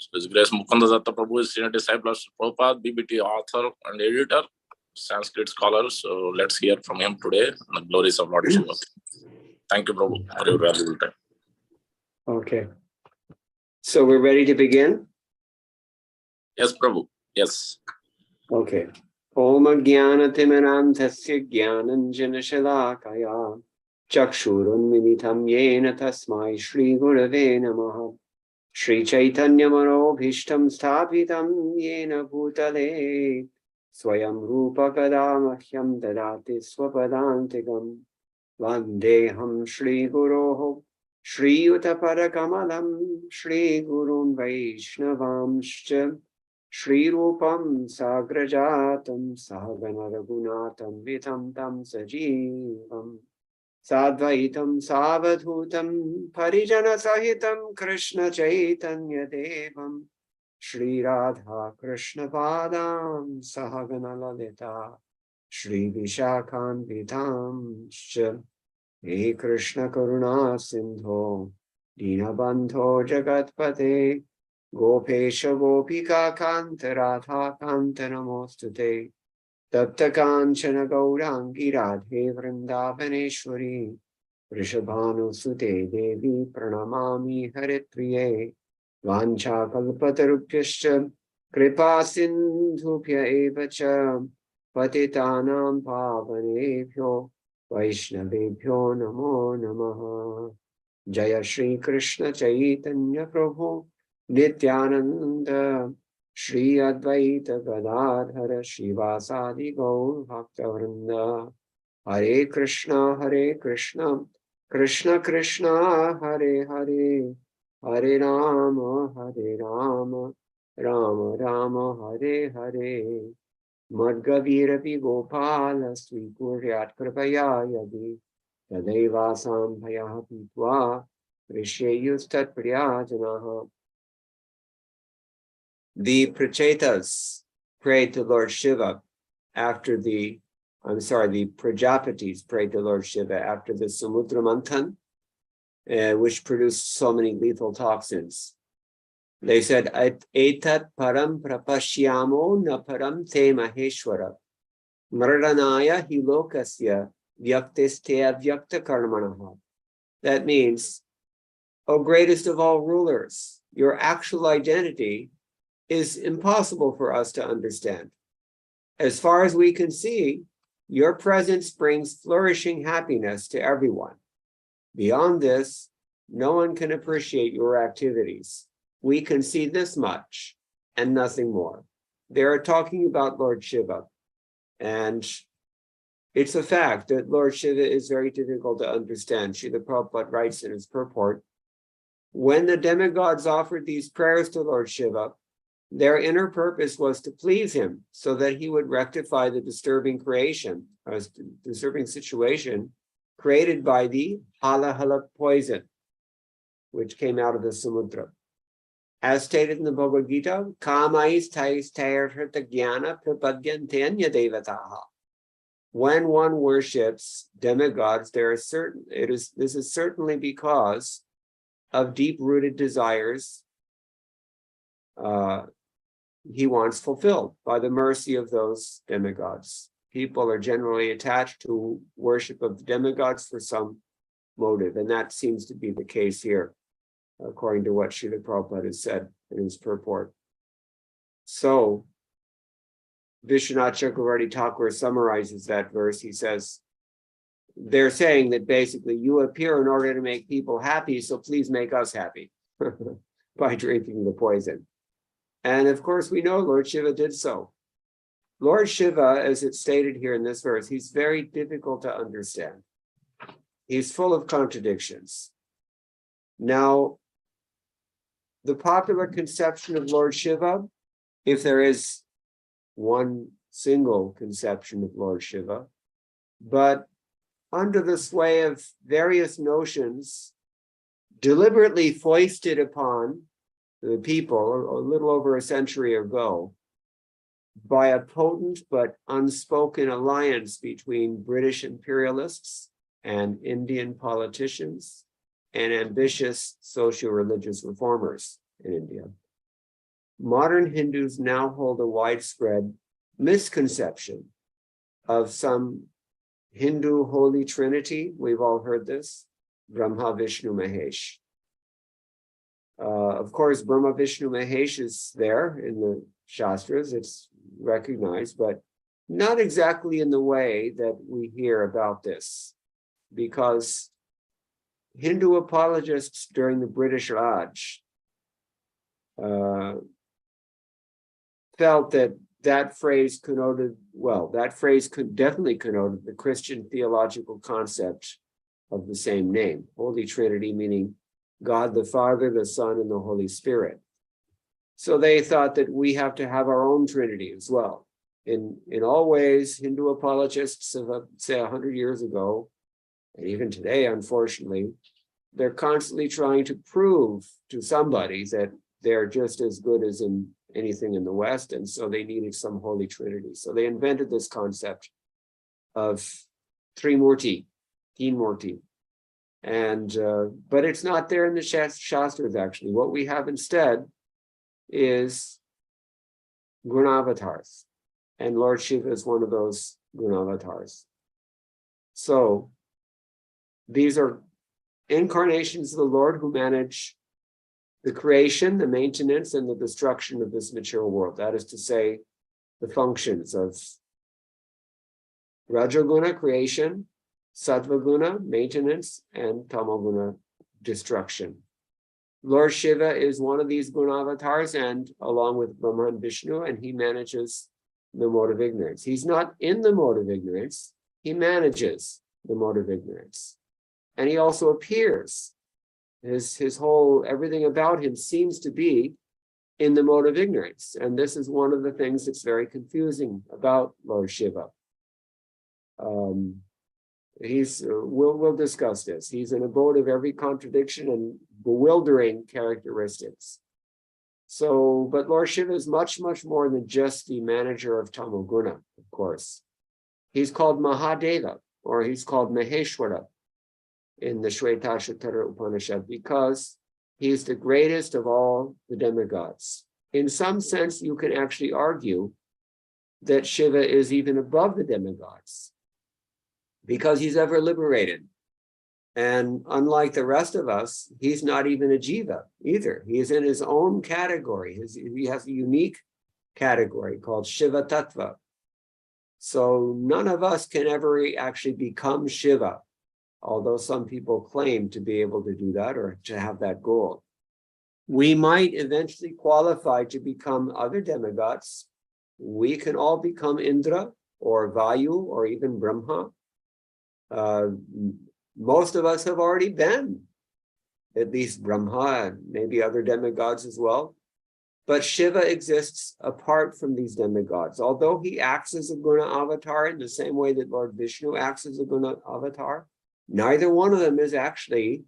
So His Grace Mukunda Datta Prabhu is senior disciple of Prabhupada, BBT author and editor, Sanskrit scholar. So let's hear from him today on the glories of Lord Shiva. Thank you, Prabhu, for your valuable time. Okay. So we're ready to begin? Yes, Prabhu. Yes. Okay. Om Jnanatimirandhasya Jnananjanashalakaya Chakshurunmilitam Yena Tasmai Shri Gurave Namaha Shri Chaitanya Manobhishtam Sthapitam Yena Bhutale Swayam Rupa Kadamahyam Dadati Swapadantikam Vandeham Shri Guroho Shri Utaparakamalam Shri Gurun Vaishnavamscha Shri Rupam Sagrajatam Sahagana Raghunatam Vitam Tam Sajivam Sadvaitam Savadhutam Parijana Sahitam Krishna Chaitanya Devam Shri Radha Krishna Padam Sahagana Lalita Shri Vishakhan Vitam He Krishna Karuna Sindho Dinabandho Jagatpate Gopesha Gopika Kanta Radha Kanta Namostute Tapta Kanchana Gaurangi Radhe Vrindavaneshwari Rishabhanu Sute Devi Pranamami Haripriye Vancha Kalpatarupyascha Kripa Sindhupya Evacha Patitanam Pavanebhyo Vaishnavebhyo Namo Namaha Jaya Shri Krishna Chaitanya Prabhu Nityananda Shri Advaita Gadadhara Shivasadi Gaur Bhaktavrinda Hare Krishna Krishna Krishna Hare Hare Hare Rama Rama Rama Hare Hare Madgavirapi Gopala Sri Kuryat Kripaya Yadi Tadeva Sambhaya Pitva Rishayustat Priyajanaha. The Prachetas prayed to Lord Shiva after the Prajapatis prayed to Lord Shiva after the Samudra Manthan, which produced so many lethal toxins. They said, Etat param prapashyamo na param te maheshwara mradanaya hilokasya vyaktestea vyakta karmanaha. That means, O greatest of all rulers, your actual identity is impossible for us to understand. As far as we can see, your presence brings flourishing happiness to everyone. Beyond this, no one can appreciate your activities. We can see this much and nothing more. They are talking about Lord Shiva. And it's a fact that Lord Shiva is very difficult to understand. Srila Prabhupada writes in his purport, when the demigods offered these prayers to Lord Shiva, their inner purpose was to please him so that he would rectify the disturbing situation created by the hala poison, which came out of the Samudra. As stated in the Bhagavad Gita, kamais tais tairhrita jnana prapadyantenya devataha. When one worships demigods, this is certainly because of deep-rooted desires he wants fulfilled by the mercy of those demigods. People are generally attached to worship of the demigods for some motive, and that seems to be the case here, according to what Srila Prabhupada has said in his purport. So, Vishwanath Chakravarti Thakur summarizes that verse. He says, they're saying that basically you appear in order to make people happy, so please make us happy by drinking the poison. And of course, we know Lord Shiva did so. Lord Shiva, as it's stated here in this verse, he's very difficult to understand. He's full of contradictions. Now, the popular conception of Lord Shiva, if there is one single conception of Lord Shiva, but under the sway of various notions deliberately foisted upon the people a little over a century ago by a potent but unspoken alliance between British imperialists and Indian politicians and ambitious socio-religious reformers in India. modern Hindus now hold a widespread misconception of some Hindu Holy Trinity. We've all heard this, Brahma, Vishnu, Mahesh. Of course, Brahma, Vishnu, Mahesh is there in the Shastras, it's recognized, but not exactly in the way that we hear about this, because Hindu apologists during the British Raj felt that that phrase connoted, well, that phrase could definitely connote the Christian theological concept of the same name, Holy Trinity, meaning God the Father, the Son, and the Holy Spirit. So they thought that we have to have our own Trinity as well. In all ways, Hindu apologists of, say, 100 years ago, and even today, unfortunately, they're constantly trying to prove to somebody that they're just as good as in anything in the West, and so they needed some Holy Trinity. So they invented this concept of Trimurti, Teen Murti. And but it's not there in the Shastras, actually. What we have instead is Gunavatars. And Lord Shiva is one of those Gunavatars. So these are incarnations of the Lord who manage the creation, the maintenance, and the destruction of this material world. That is to say, the functions of Rajaguna, creation, Sattvaguna, maintenance, and Tamaguna, destruction. Lord Shiva is one of these Gunavatars, and along with Brahma and Vishnu, and he manages the mode of ignorance. He's not in the mode of ignorance, he manages the mode of ignorance. And he also appears. His whole, everything about him seems to be in the mode of ignorance. And this is one of the things that's very confusing about Lord Shiva. We'll discuss this. He's an abode of every contradiction and bewildering characteristics. So, but Lord Shiva is much, much more than just the manager of Tamoguna, of course. He's called Mahadeva, or he's called Maheshwara in the Shvetashvatara Upanishad, because he's the greatest of all the demigods. In some sense, you can actually argue that Shiva is even above the demigods, because he's ever liberated. And unlike the rest of us, he's not even a jiva either. He is in his own category. He has a unique category called Shiva Tattva. So none of us can ever actually become Shiva, although some people claim to be able to do that or to have that goal. We might eventually qualify to become other demigods. We can all become Indra or Vayu or even Brahma. Most of us have already been at least Brahma and maybe other demigods as well. But Shiva exists apart from these demigods. Although he acts as a Guna avatar in the same way that Lord Vishnu acts as a Guna avatar, neither one of them is actually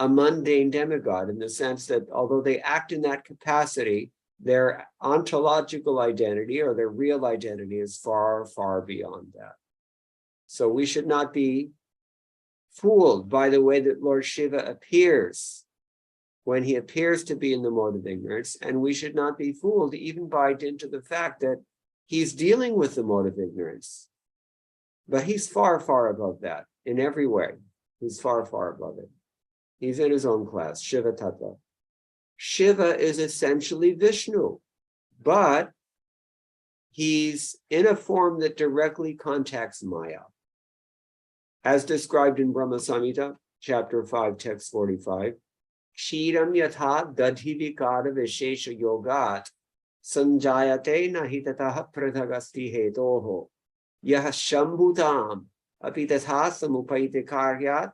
a mundane demigod, in the sense that although they act in that capacity, their ontological identity or their real identity is far, far beyond that. So we should not be fooled by the way that Lord Shiva appears when he appears to be in the mode of ignorance, and we should not be fooled even by dint of the fact that he's dealing with the mode of ignorance. But he's far, far above that in every way. He's far, far above it. He's in his own class, Shiva Tattva. Shiva is essentially Vishnu, but he's in a form that directly contacts Maya. As described in Brahma Samhita, chapter 5, text 45, Kshiram yatha dadhivikara vishesha yogat sanjayate nahitataha pradhagasti hetoho yah shambhutam apitatha samupaite karyat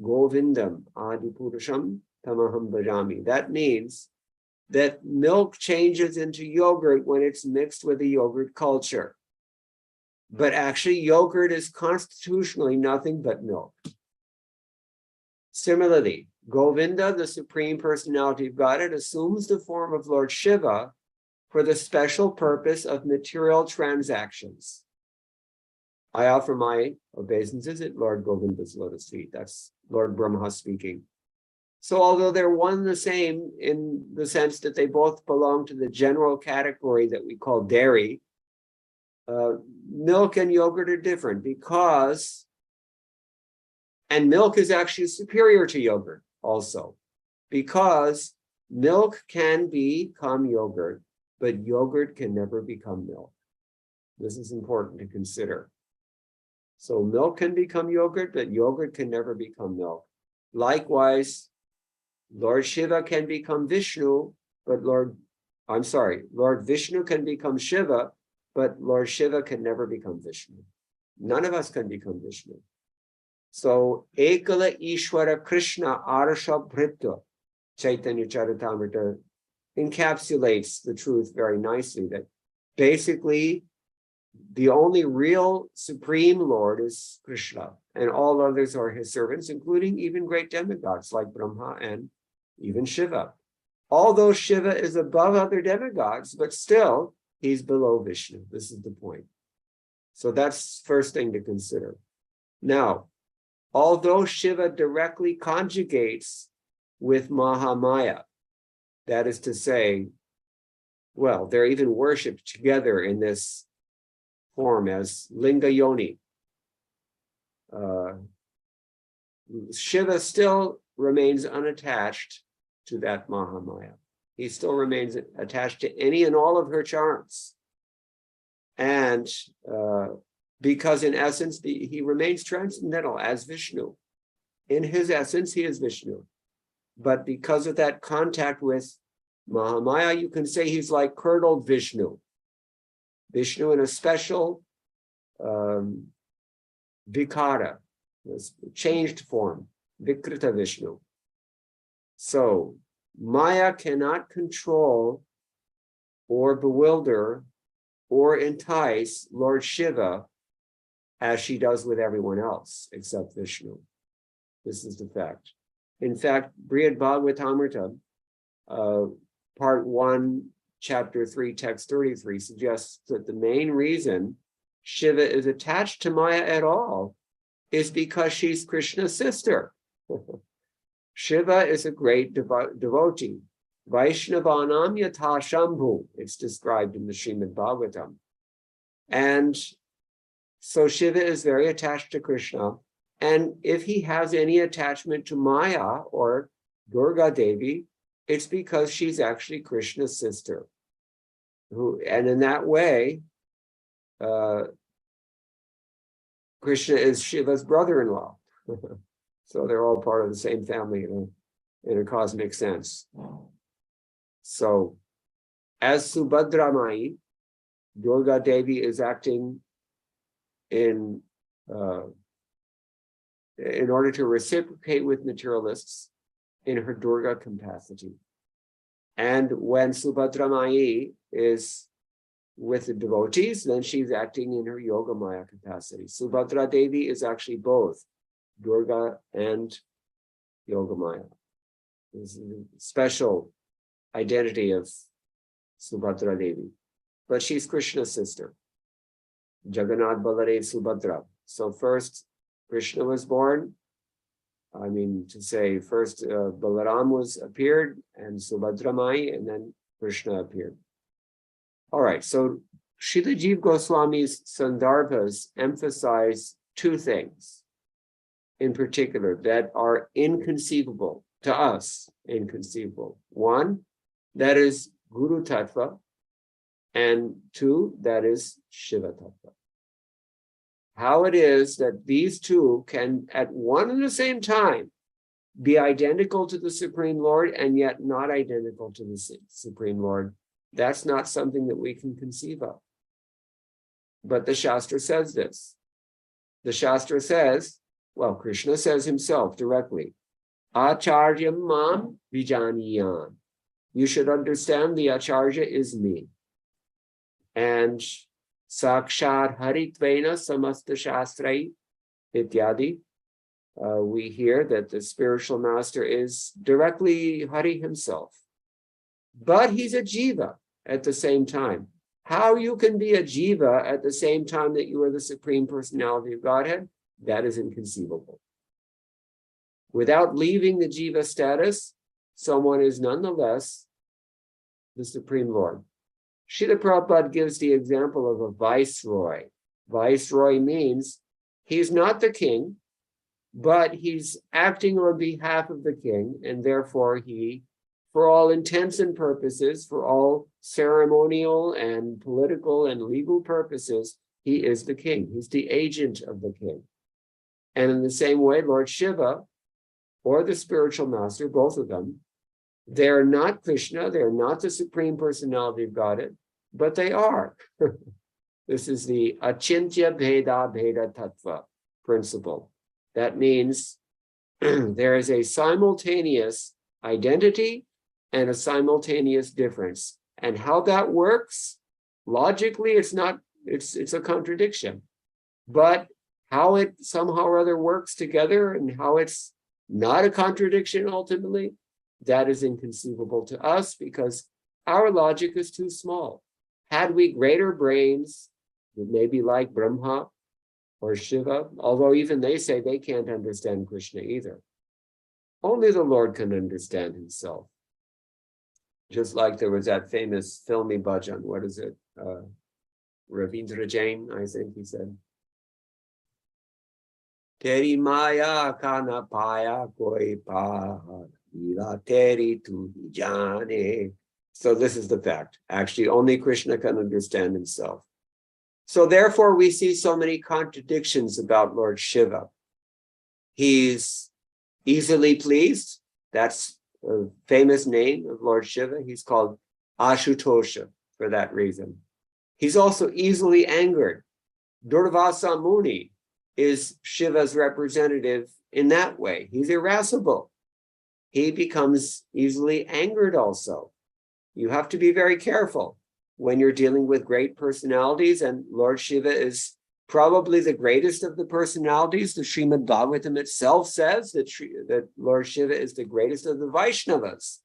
govindam adipurusham tamaham bhajami. That means that milk changes into yogurt when it's mixed with a yogurt culture. But actually, yogurt is constitutionally nothing but milk. Similarly, Govinda, the Supreme Personality of Godhead, assumes the form of Lord Shiva for the special purpose of material transactions. I offer my obeisances at Lord Govinda's lotus feet. That's Lord Brahma speaking. So although they're one and the same in the sense that they both belong to the general category that we call dairy, milk and yogurt are different because, and milk is actually superior to yogurt also, because milk can become yogurt, but yogurt can never become milk. This is important to consider. So milk can become yogurt, but yogurt can never become milk. Likewise, Lord Shiva can become Vishnu, but Lord Vishnu can become Shiva, but Lord Shiva can never become Vishnu. None of us can become Vishnu. So, Ekala Ishwara Krishna Arasha Bhrita, Chaitanya Charitamrita encapsulates the truth very nicely, that basically the only real supreme Lord is Krishna, and all others are his servants, including even great demigods like Brahma and even Shiva. Although Shiva is above other demigods, but still he's below Vishnu. This is the point. So that's first thing to consider. Now, although Shiva directly conjugates with Mahamaya, that is to say, well, they're even worshipped together in this form as Linga Yoni. Shiva still remains unattached to that Mahamaya. He still remains attached to any and all of her charms. And because in essence, he remains transcendental as Vishnu. In his essence, he is Vishnu. But because of that contact with Mahamaya, you can say he's like curdled Vishnu. Vishnu in a special vikara, changed form, Vikrita Vishnu. So Maya cannot control or bewilder or entice Lord Shiva as she does with everyone else except Vishnu. This is the fact. In fact, Brihad Bhagavatamrita, part 1, chapter 3, text 33, suggests that the main reason Shiva is attached to Maya at all is because she's Krishna's sister. Shiva is a great devotee. Vaishnavanam yatha Shambhu, it's described in the Srimad Bhagavatam. And so Shiva is very attached to Krishna. And if he has any attachment to Maya or Durga Devi, it's because she's actually Krishna's sister. And in that way, Krishna is Shiva's brother-in-law. So they're all part of the same family in a cosmic sense. So as Subhadra Mai, Durga Devi is acting in order to reciprocate with materialists in her Durga capacity. And when Subhadra Mai is with the devotees, then she's acting in her Yogamaya capacity. Subhadra Devi is actually both Durga and Yogamaya. This is a special identity of Subhadra Devi. But she's Krishna's sister. Jagannath Baladev Subhadra. So first Krishna was born. I mean, to say first Balaram appeared and Subhadra Mai, and then Krishna appeared. All right, so Srila Jiva Goswami's Sandarbhas emphasize two things in particular that are inconceivable to us, inconceivable. One, that is Guru Tattva, and two, that is Shiva Tattva. How it is that these two can at one and the same time be identical to the Supreme Lord and yet not identical to the Supreme Lord, that's not something that we can conceive of. But the Shastra says this. The Shastra says, well, Krishna says himself directly, Acharyam mam vijaniyan. You should understand the Acharya is me. And Sakshat Haritvena Samasta Shastrai Ityadi. We hear that the spiritual master is directly Hari himself. But he's a jiva at the same time. How you can be a jiva at the same time that you are the Supreme Personality of Godhead, that is inconceivable. Without leaving the jiva status, someone is nonetheless the Supreme Lord. Srila Prabhupada gives the example of a viceroy. Viceroy means he's not the king, but he's acting on behalf of the king, and therefore he, for all intents and purposes, for all ceremonial and political and legal purposes, he is the king. He's the agent of the king. And in the same way, Lord Shiva, or the spiritual master, both of them, they're not Krishna, they're not the Supreme Personality of Godhead, but they are. This is the Achintya Bheda Bheda Tattva principle. That means there is a simultaneous identity and a simultaneous difference. And how that works, logically, it's a contradiction. But how it somehow or other works together and how it's not a contradiction ultimately, that is inconceivable to us because our logic is too small. Had we greater brains, maybe like Brahma or Shiva, although even they say they can't understand Krishna either. Only the Lord can understand himself. Just like there was that famous filmy bhajan, what is it? Ravindra Jain, I think he said. Teri maya kana paya koi pa, ila teri tu jane. So this is the fact. Actually, only Krishna can understand himself. So therefore, we see so many contradictions about Lord Shiva. He's easily pleased. That's a famous name of Lord Shiva. He's called Ashutosha for that reason. He's also easily angered. Durvasa Muni is Shiva's representative in that way. He's irascible. He becomes easily angered also. You have to be very careful when you're dealing with great personalities, and Lord Shiva is probably the greatest of the personalities. The Srimad Bhagavatam itself says that Lord Shiva is the greatest of the Vaishnavas,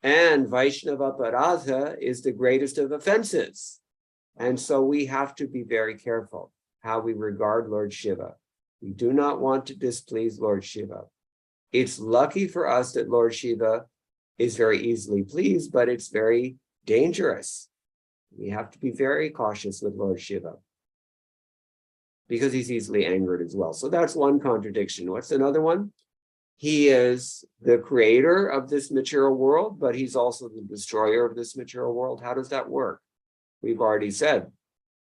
and Vaishnava Paradha is the greatest of offenses. And so we have to be very careful how we regard Lord Shiva. We do not want to displease Lord Shiva. It's lucky for us that Lord Shiva is very easily pleased, but it's very dangerous. We have to be very cautious with Lord Shiva because he's easily angered as well. So that's one contradiction. What's another one? He is the creator of this material world, but he's also the destroyer of this material world. How does that work? We've already said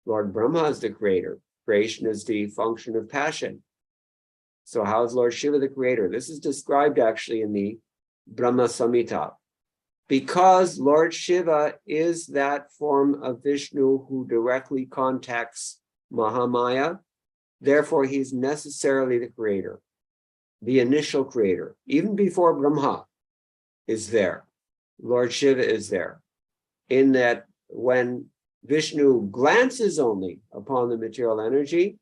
Lord Brahma is the creator. Creation is the function of passion. So how is Lord Shiva the creator? This is described actually in the Brahma Samhita. Because Lord Shiva is that form of Vishnu who directly contacts Mahamaya, therefore he's necessarily the creator, the initial creator. Even before Brahma is there, Lord Shiva is there. In that when Vishnu glances only upon the material energy,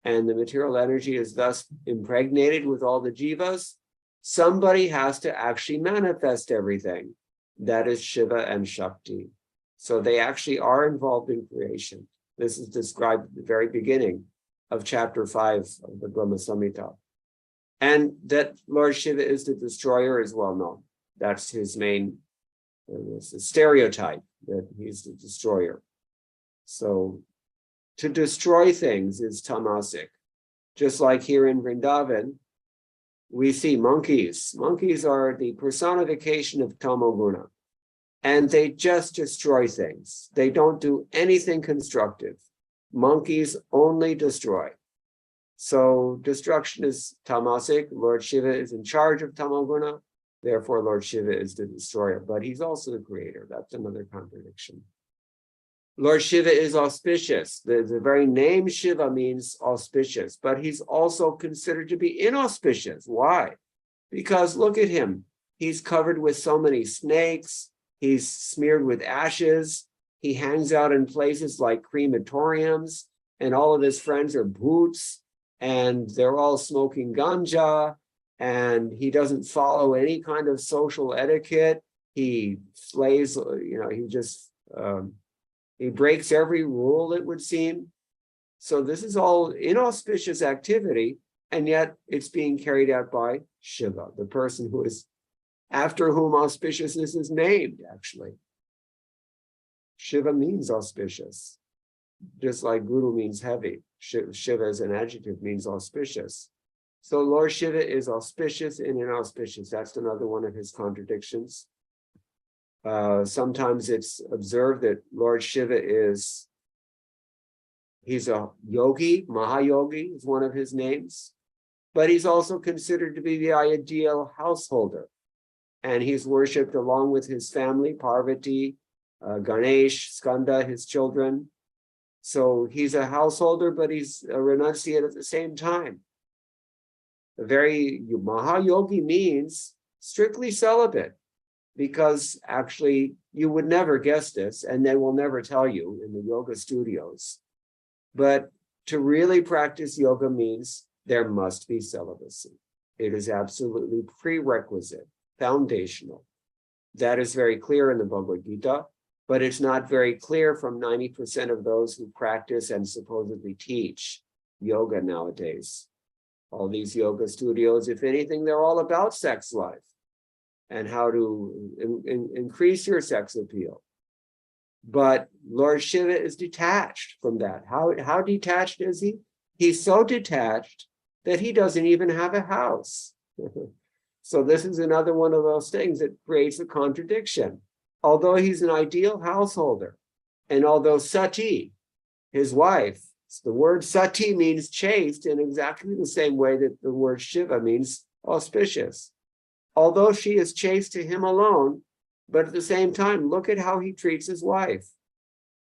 and the material energy is thus impregnated with all the jivas, somebody has to actually manifest everything. That is Shiva and Shakti. So they actually are involved in creation. This is described at the very beginning of chapter 5 of the Brahma Samhita. And that Lord Shiva is the destroyer is well known. That's his main stereotype, that he's the destroyer. So to destroy things is tamasic. Just like here in Vrindavan, we see monkeys. Monkeys are the personification of tamoguna, and they just destroy things. They don't do anything constructive. Monkeys only destroy. So destruction is tamasic. Lord Shiva is in charge of tamoguna. Therefore, Lord Shiva is the destroyer, but he's also the creator. That's another contradiction. Lord Shiva is auspicious. The very name Shiva means auspicious, but he's also considered to be inauspicious. Why? Because look at him. He's covered with so many snakes. He's smeared with ashes. He hangs out in places like crematoriums, and all of his friends are bhoots, and they're all smoking ganja, and he doesn't follow any kind of social etiquette. He slays, he breaks every rule, it would seem. So this is all inauspicious activity, and yet it's being carried out by Shiva, the person who is after whom auspiciousness is named, actually. Shiva means auspicious, just like Guru means heavy. Shiva as an adjective means auspicious. So Lord Shiva is auspicious and inauspicious. That's another one of his contradictions. Sometimes it's observed that Lord Shiva he's a yogi, Mahayogi is one of his names, but he's also considered to be the ideal householder. And he's worshipped along with his family, Parvati, Ganesh, Skanda, his children. So he's a householder, but he's a renunciate at the same time. The very Mahayogi means strictly celibate, because actually you would never guess this, and they will never tell you in the yoga studios. But to really practice yoga means there must be celibacy. It is absolutely prerequisite, foundational. That is very clear in the Bhagavad Gita, but it's not very clear from 90% of those who practice and supposedly teach yoga nowadays. All these yoga studios, if anything, they're all about sex life and how to increase your sex appeal. But Lord Shiva is detached from that. How detached is he? He's so detached that he doesn't even have a house. So this is another one of those things that creates a contradiction. Although he's an ideal householder, and although Sati, his wife, the word Sati means chaste in exactly the same way that the word Shiva means auspicious. Although she is chaste to him alone, but at the same time, look at how he treats his wife.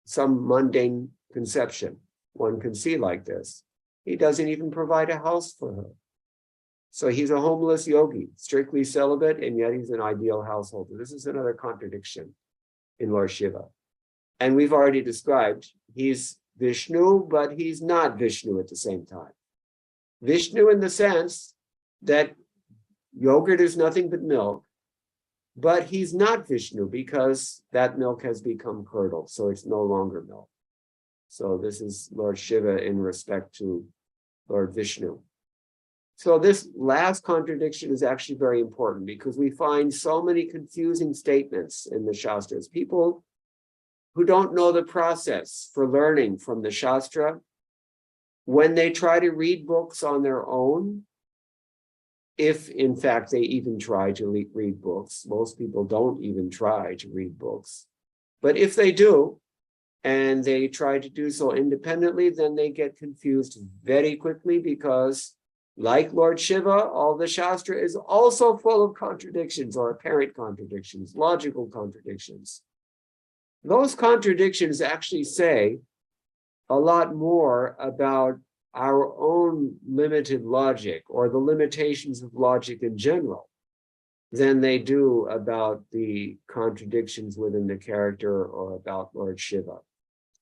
Some mundane conception one can see like this. He doesn't even provide a house for her. So he's a homeless yogi, strictly celibate, and yet he's an ideal householder. This is another contradiction in Lord Shiva. And we've already described, he's Vishnu, but he's not Vishnu at the same time. Vishnu in the sense that yogurt is nothing but milk, but he's not Vishnu because that milk has become curdled, so it's no longer milk. So this is Lord Shiva in respect to Lord Vishnu. So this last contradiction is actually very important because we find so many confusing statements in the Shastras. People who don't know the process for learning from the Shastra, when they try to read books on their own, if in fact they even try to read books, most people don't even try to read books. But if they do, and they try to do so independently, then they get confused very quickly because, like Lord Shiva, all the Shastra is also full of contradictions or apparent contradictions, logical contradictions. Those contradictions actually say a lot more about our own limited logic or the limitations of logic in general than they do about the contradictions within the character or about Lord Shiva.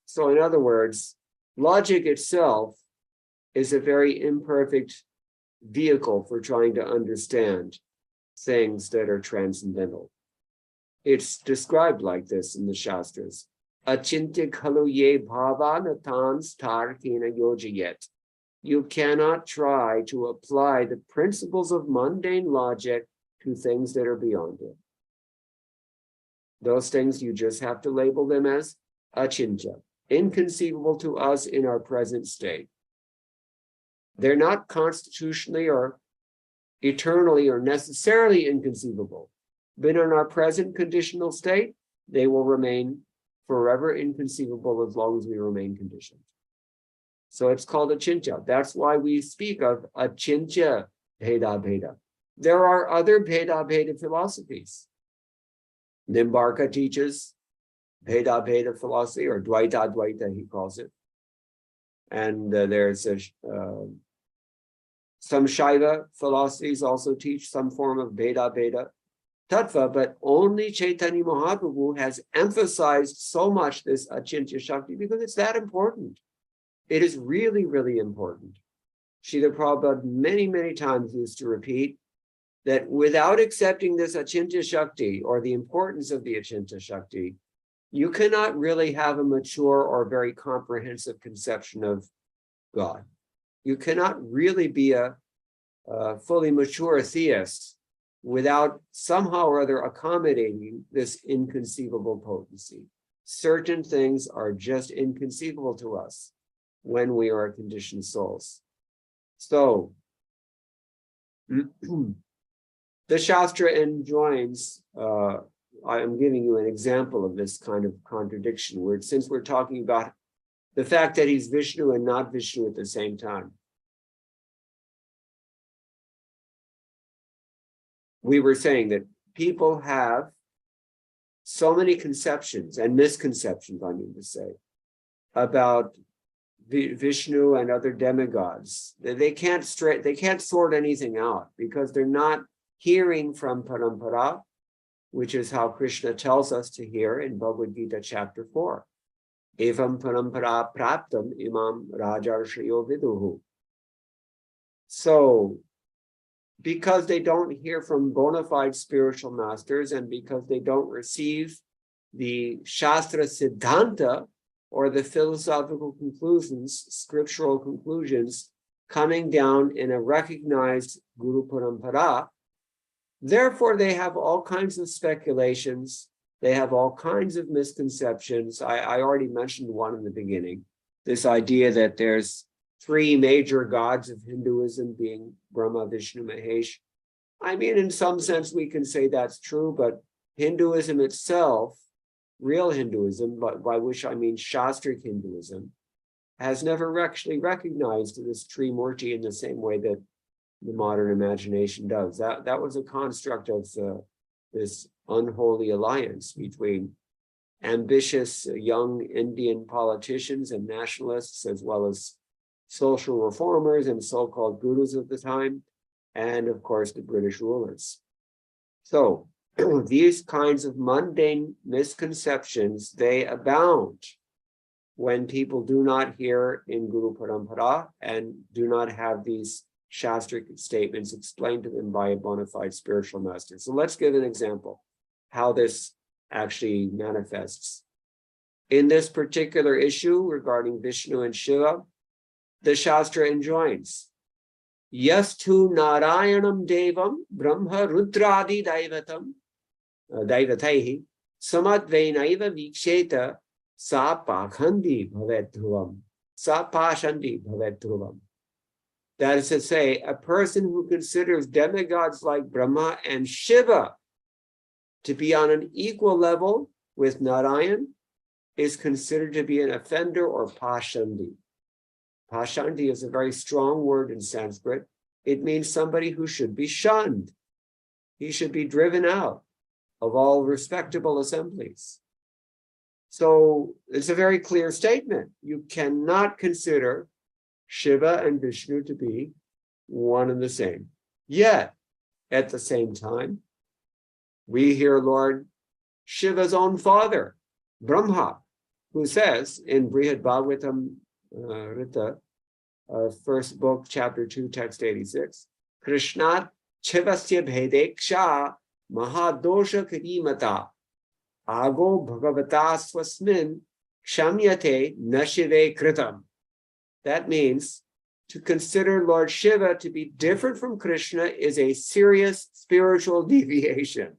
So in other words, logic itself is a very imperfect vehicle for trying to understand things that are transcendental. It's described like this in the Shastras. Achintya khalu ye bhavanatans tarkena yojayet. You cannot try to apply the principles of mundane logic to things that are beyond it. Those things, you just have to label them as achintya, inconceivable to us in our present state. They're not constitutionally or eternally or necessarily inconceivable, but in our present conditional state, they will remain forever inconceivable as long as we remain conditioned. So it's called achintya. That's why we speak of achintya bheda bheda. There are other bheda bheda philosophies. Nimbarka teaches bheda bheda philosophy, or dvaita dvaita, he calls it. And there's some Shaiva philosophies also teach some form of bheda bheda tattva, but only Chaitanya Mahaprabhu has emphasized so much this achintya shakti because it's that important. It is really, really important. Srila Prabhupada many, many times used to repeat that without accepting this achintya shakti or the importance of the achintya shakti, you cannot really have a mature or very comprehensive conception of God. You cannot really be a fully mature theist without somehow or other accommodating this inconceivable potency. Certain things are just inconceivable to us when we are conditioned souls. So, the Shastra enjoins, I'm giving you an example of this kind of contradiction, where since we're talking about the fact that he's Vishnu and not Vishnu at the same time. We were saying that people have so many conceptions and misconceptions, I mean to say, about Vishnu and other demigods. They can't sort anything out because they're not hearing from parampara, which is how Krishna tells us to hear in Bhagavad Gita chapter 4. Evam parampara praptam imam rajarshriyo viduhu. So, because they don't hear from bona fide spiritual masters and because they don't receive the Shastra Siddhanta or the philosophical conclusions, scriptural conclusions coming down in a recognized Guru Parampara, therefore they have all kinds of speculations, they have all kinds of misconceptions. I already mentioned one in the beginning, this idea that there's three major gods of Hinduism being Brahma, Vishnu, Mahesh. I mean, in some sense, we can say that's true, but Hinduism itself, real Hinduism, but by which I mean Shastric Hinduism, has never actually recognized this Trimurti in the same way that the modern imagination does. That was a construct of this unholy alliance between ambitious young Indian politicians and nationalists, as well as social reformers and so-called gurus of the time, and of course the British rulers. So these kinds of mundane misconceptions, they abound when people do not hear in Guru Parampara and do not have these Shastric statements explained to them by a bona fide spiritual master. So let's give an example how this actually manifests. In this particular issue regarding Vishnu and Shiva, the Shastra enjoins, Yastu Narayanam Devam Brahma Rudradi Daivataihi Samadvainaiva Viksheta Sa Pakhandi Bhavet Dhruvam. Sa Pashandi Bhavet Dhruvam. That is to say, a person who considers demigods like Brahma and Shiva to be on an equal level with Narayan is considered to be an offender or Pashandi. Pashandi is a very strong word in Sanskrit. It means somebody who should be shunned. He should be driven out of all respectable assemblies. So it's a very clear statement. You cannot consider Shiva and Vishnu to be one and the same. Yet, at the same time, we hear Lord Shiva's own father, Brahma, who says in Brihad Bhagavatam Rita, first book, chapter 2, text 86, Krishnat Chivasya Bhedeksha Mahadosha Karimata Ago Bhagavata Swasmin Kshamyate Nashive Kritam. That means to consider Lord Shiva to be different from Krishna is a serious spiritual deviation.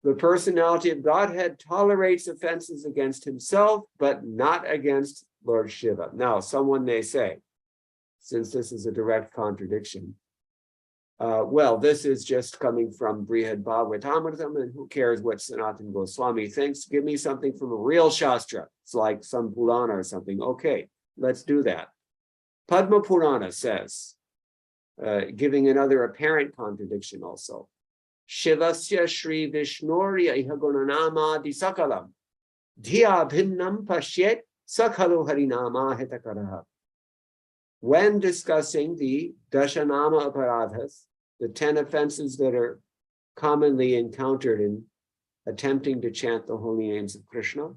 The personality of Godhead tolerates offenses against himself, but not against Lord Shiva. Now, someone may say, since this is a direct contradiction, well, this is just coming from Brihad Bhagavatamritam, and who cares what Sanatana Goswami thinks? Give me something from a real Shastra. It's like some Purana or something. Okay, let's do that. Padma Purana says, giving another apparent contradiction also, Shivasya Shri Vishnurya Ihagunanama Disakalam Dhya Bhinnam Pashyet Sakhalu Harinama Hitakaraha. When discussing the Dashanama Aparadhas, the 10 offenses that are commonly encountered in attempting to chant the holy names of Krishna,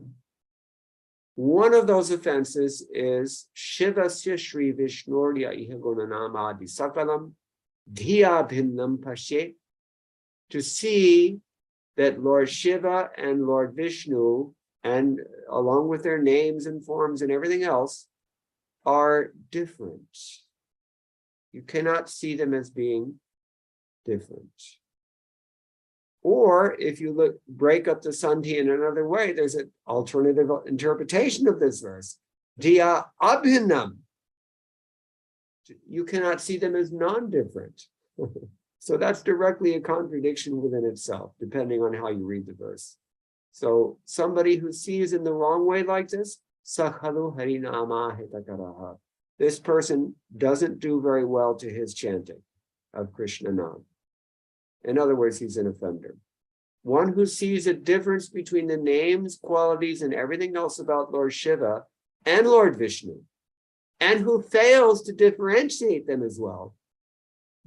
one of those offenses is Shivasya Shri Vishnurya Ihagunanama Disakalam Dhya Bhinnam Pashyet, to see that Lord Shiva and Lord Vishnu, and along with their names and forms and everything else, are different. You cannot see them as being different. Or if you break up the sandhi in another way, there's an alternative interpretation of this verse. Diya abhinam. You cannot see them as non-different. So that's directly a contradiction within itself, depending on how you read the verse. So somebody who sees in the wrong way like this, sakhalu harinama hitakaraha. This person doesn't do very well to his chanting of Krishna Nam. In other words, he's an offender. One who sees a difference between the names, qualities, and everything else about Lord Shiva and Lord Vishnu, and who fails to differentiate them as well,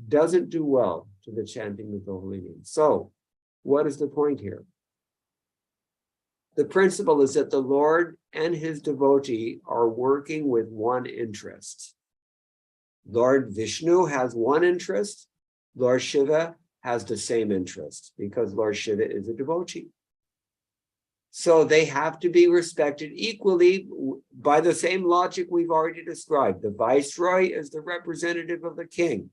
doesn't do well to the chanting of the holy name. So, what is the point here? The principle is that the Lord and his devotee are working with one interest. Lord Vishnu has one interest. Lord Shiva has the same interest because Lord Shiva is a devotee. So they have to be respected equally by the same logic we've already described. The viceroy is the representative of the king.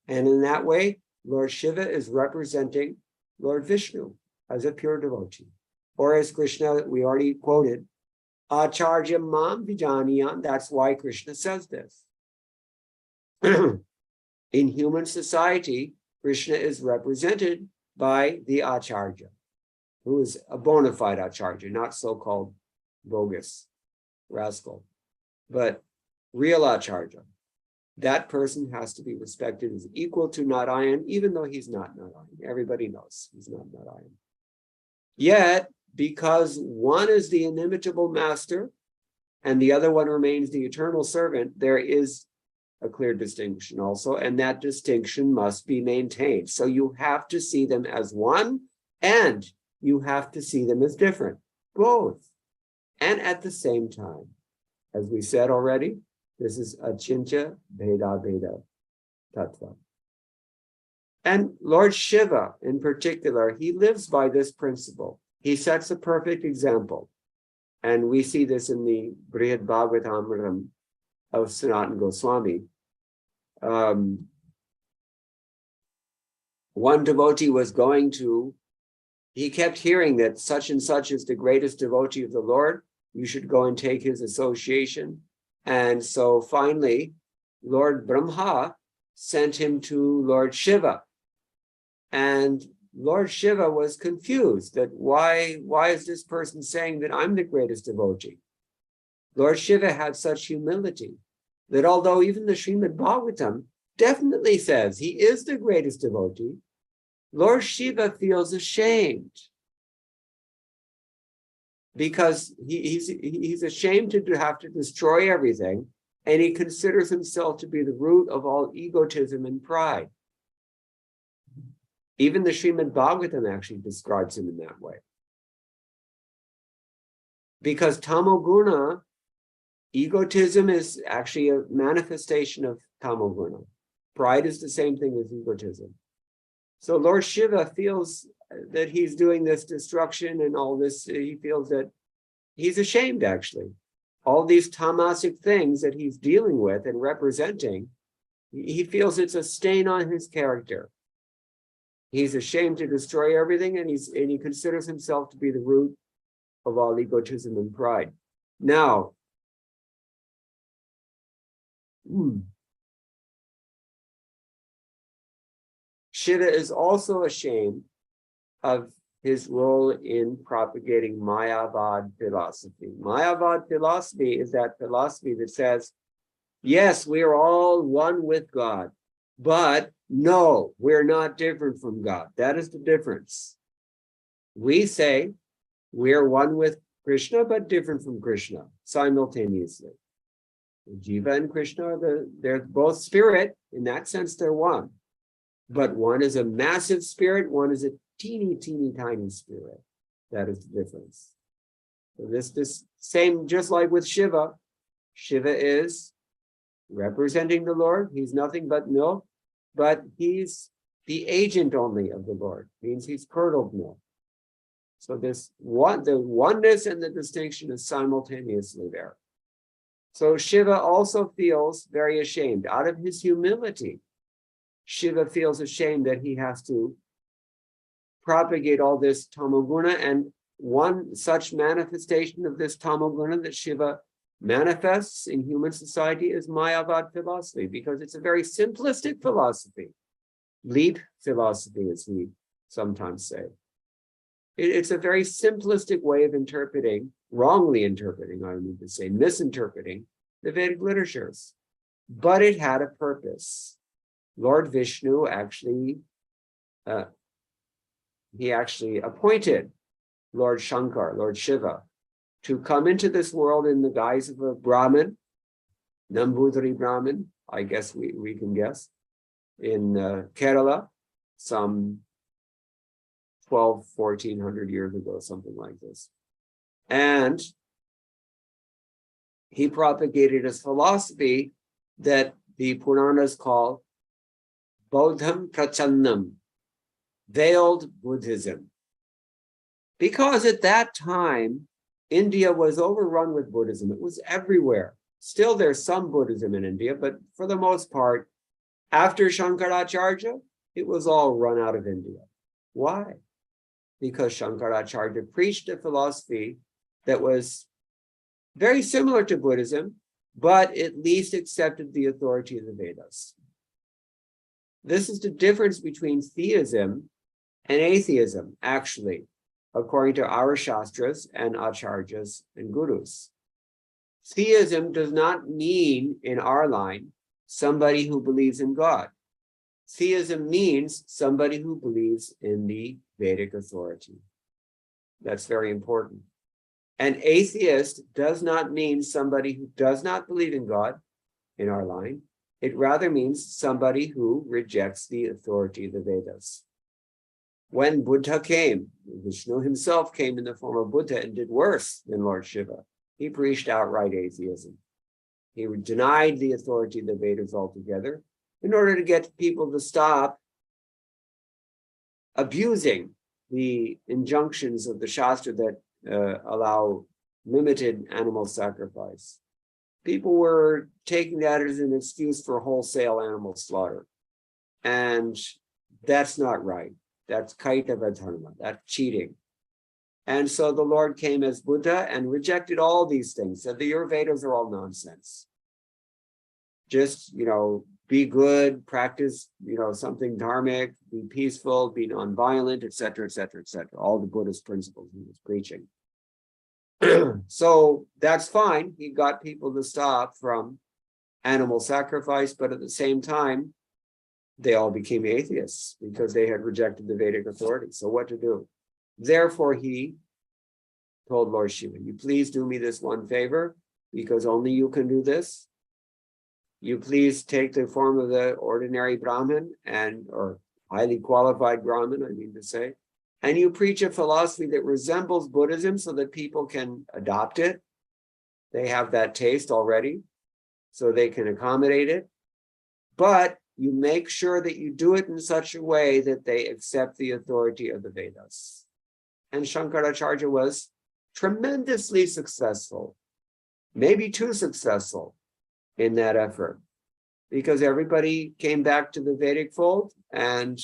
And in that way, Lord Shiva is representing Lord Vishnu as a pure devotee. Or as Krishna, we already quoted, Acharya Mam Vijaniyan, that's why Krishna says this. In human society, Krishna is represented by the Acharya, who is a bona fide Acharya, not so-called bogus rascal, but real Acharya. That person has to be respected as equal to Narayan, even though he's not Narayan. Everybody knows he's not Narayan. Yet, because one is the inimitable master and the other one remains the eternal servant, there is a clear distinction also, and that distinction must be maintained. So you have to see them as one, and you have to see them as different, both, and at the same time. As we said already, this is achintya bheda bheda tattva. And Lord Shiva, in particular, he lives by this principle. He sets a perfect example. And we see this in the Brihad Bhagavatamritam of Sanatana Goswami. One devotee was he kept hearing that such and such is the greatest devotee of the Lord. You should go and take his association. And so finally, Lord Brahma sent him to Lord Shiva. And Lord Shiva was confused that why is this person saying that I'm the greatest devotee? Lord Shiva had such humility that although even the Srimad Bhagavatam definitely says he is the greatest devotee, Lord Shiva feels ashamed because he's ashamed to have to destroy everything, and he considers himself to be the root of all egotism and pride. Even the Srimad Bhagavatam actually describes him in that way. Because tamoguna, egotism is actually a manifestation of tamoguna. Pride is the same thing as egotism. So Lord Shiva feels that he's doing this destruction and all this, he feels that he's ashamed actually. All these tamasic things that he's dealing with and representing, he feels it's a stain on his character. He's ashamed to destroy everything, and he considers himself to be the root of all egotism and pride. Now, Shiva is also ashamed of his role in propagating Mayavad philosophy. Mayavad philosophy is that philosophy that says, yes, we are all one with God, but no, we're not different from God. That is the difference. We say we're one with Krishna, but different from Krishna simultaneously. Jiva and Krishna, they're both spirit. In that sense, they're one. But one is a massive spirit, one is a teeny, teeny, tiny spirit. That is the difference. So this same, just like with Shiva, Shiva is representing the Lord. He's nothing but milk, but he's the agent only of the Lord, means he's curdled milk. So the oneness and the distinction is simultaneously there. So Shiva also feels very ashamed. Out of his humility, Shiva feels ashamed that he has to propagate all this tamoguna, and one such manifestation of this tamoguna that Shiva manifests in human society is Mayavad philosophy, because it's a very simplistic philosophy, leap philosophy, as we sometimes say. It's a very simplistic way of interpreting, wrongly interpreting, I need to say, misinterpreting the Vedic literatures. But it had a purpose. Lord Vishnu actually, he actually appointed Lord Shankar, Lord Shiva, to come into this world in the guise of a Brahmin, Nambudiri Brahmin, I guess we can guess, in Kerala, some 1400 years ago, something like this. And he propagated his philosophy that the Puranas call Bodham Prachannam, veiled Buddhism. Because at that time, India was overrun with Buddhism. It was everywhere. Still, there's some Buddhism in India, but for the most part, after Shankaracharya, it was all run out of India. Why? Because Shankaracharya preached a philosophy that was very similar to Buddhism, but at least accepted the authority of the Vedas. This is the difference between theism and atheism, actually, according to our Shastras and Acharyas and Gurus. Theism does not mean, in our line, somebody who believes in God. Theism means somebody who believes in the Vedic authority. That's very important. An atheist does not mean somebody who does not believe in God, in our line. It rather means somebody who rejects the authority of the Vedas. When Buddha came, Vishnu himself came in the form of Buddha and did worse than Lord Shiva. He preached outright atheism. He denied the authority of the Vedas altogether in order to get people to stop abusing the injunctions of the Shastra that allow limited animal sacrifice. People were taking that as an excuse for wholesale animal slaughter. And that's not right. That's kaita vadharma, that's cheating. And so the Lord came as Buddha and rejected all these things, said the Vedas are all nonsense. Just, be good, practice, something dharmic, be peaceful, be nonviolent, etc., etc., etc. All the Buddhist principles he was preaching. So that's fine. He got people to stop from animal sacrifice, but at the same time, they all became atheists because they had rejected the Vedic authority. So what to do? Therefore, he told Lord Shiva, you please do me this one favor, because only you can do this. You please take the form of the ordinary Brahmin or highly qualified Brahmin, I mean to say, and you preach a philosophy that resembles Buddhism so that people can adopt it. They have that taste already, so they can accommodate it. But you make sure that you do it in such a way that they accept the authority of the Vedas. And Shankaracharya was tremendously successful, maybe too successful in that effort, because everybody came back to the Vedic fold, and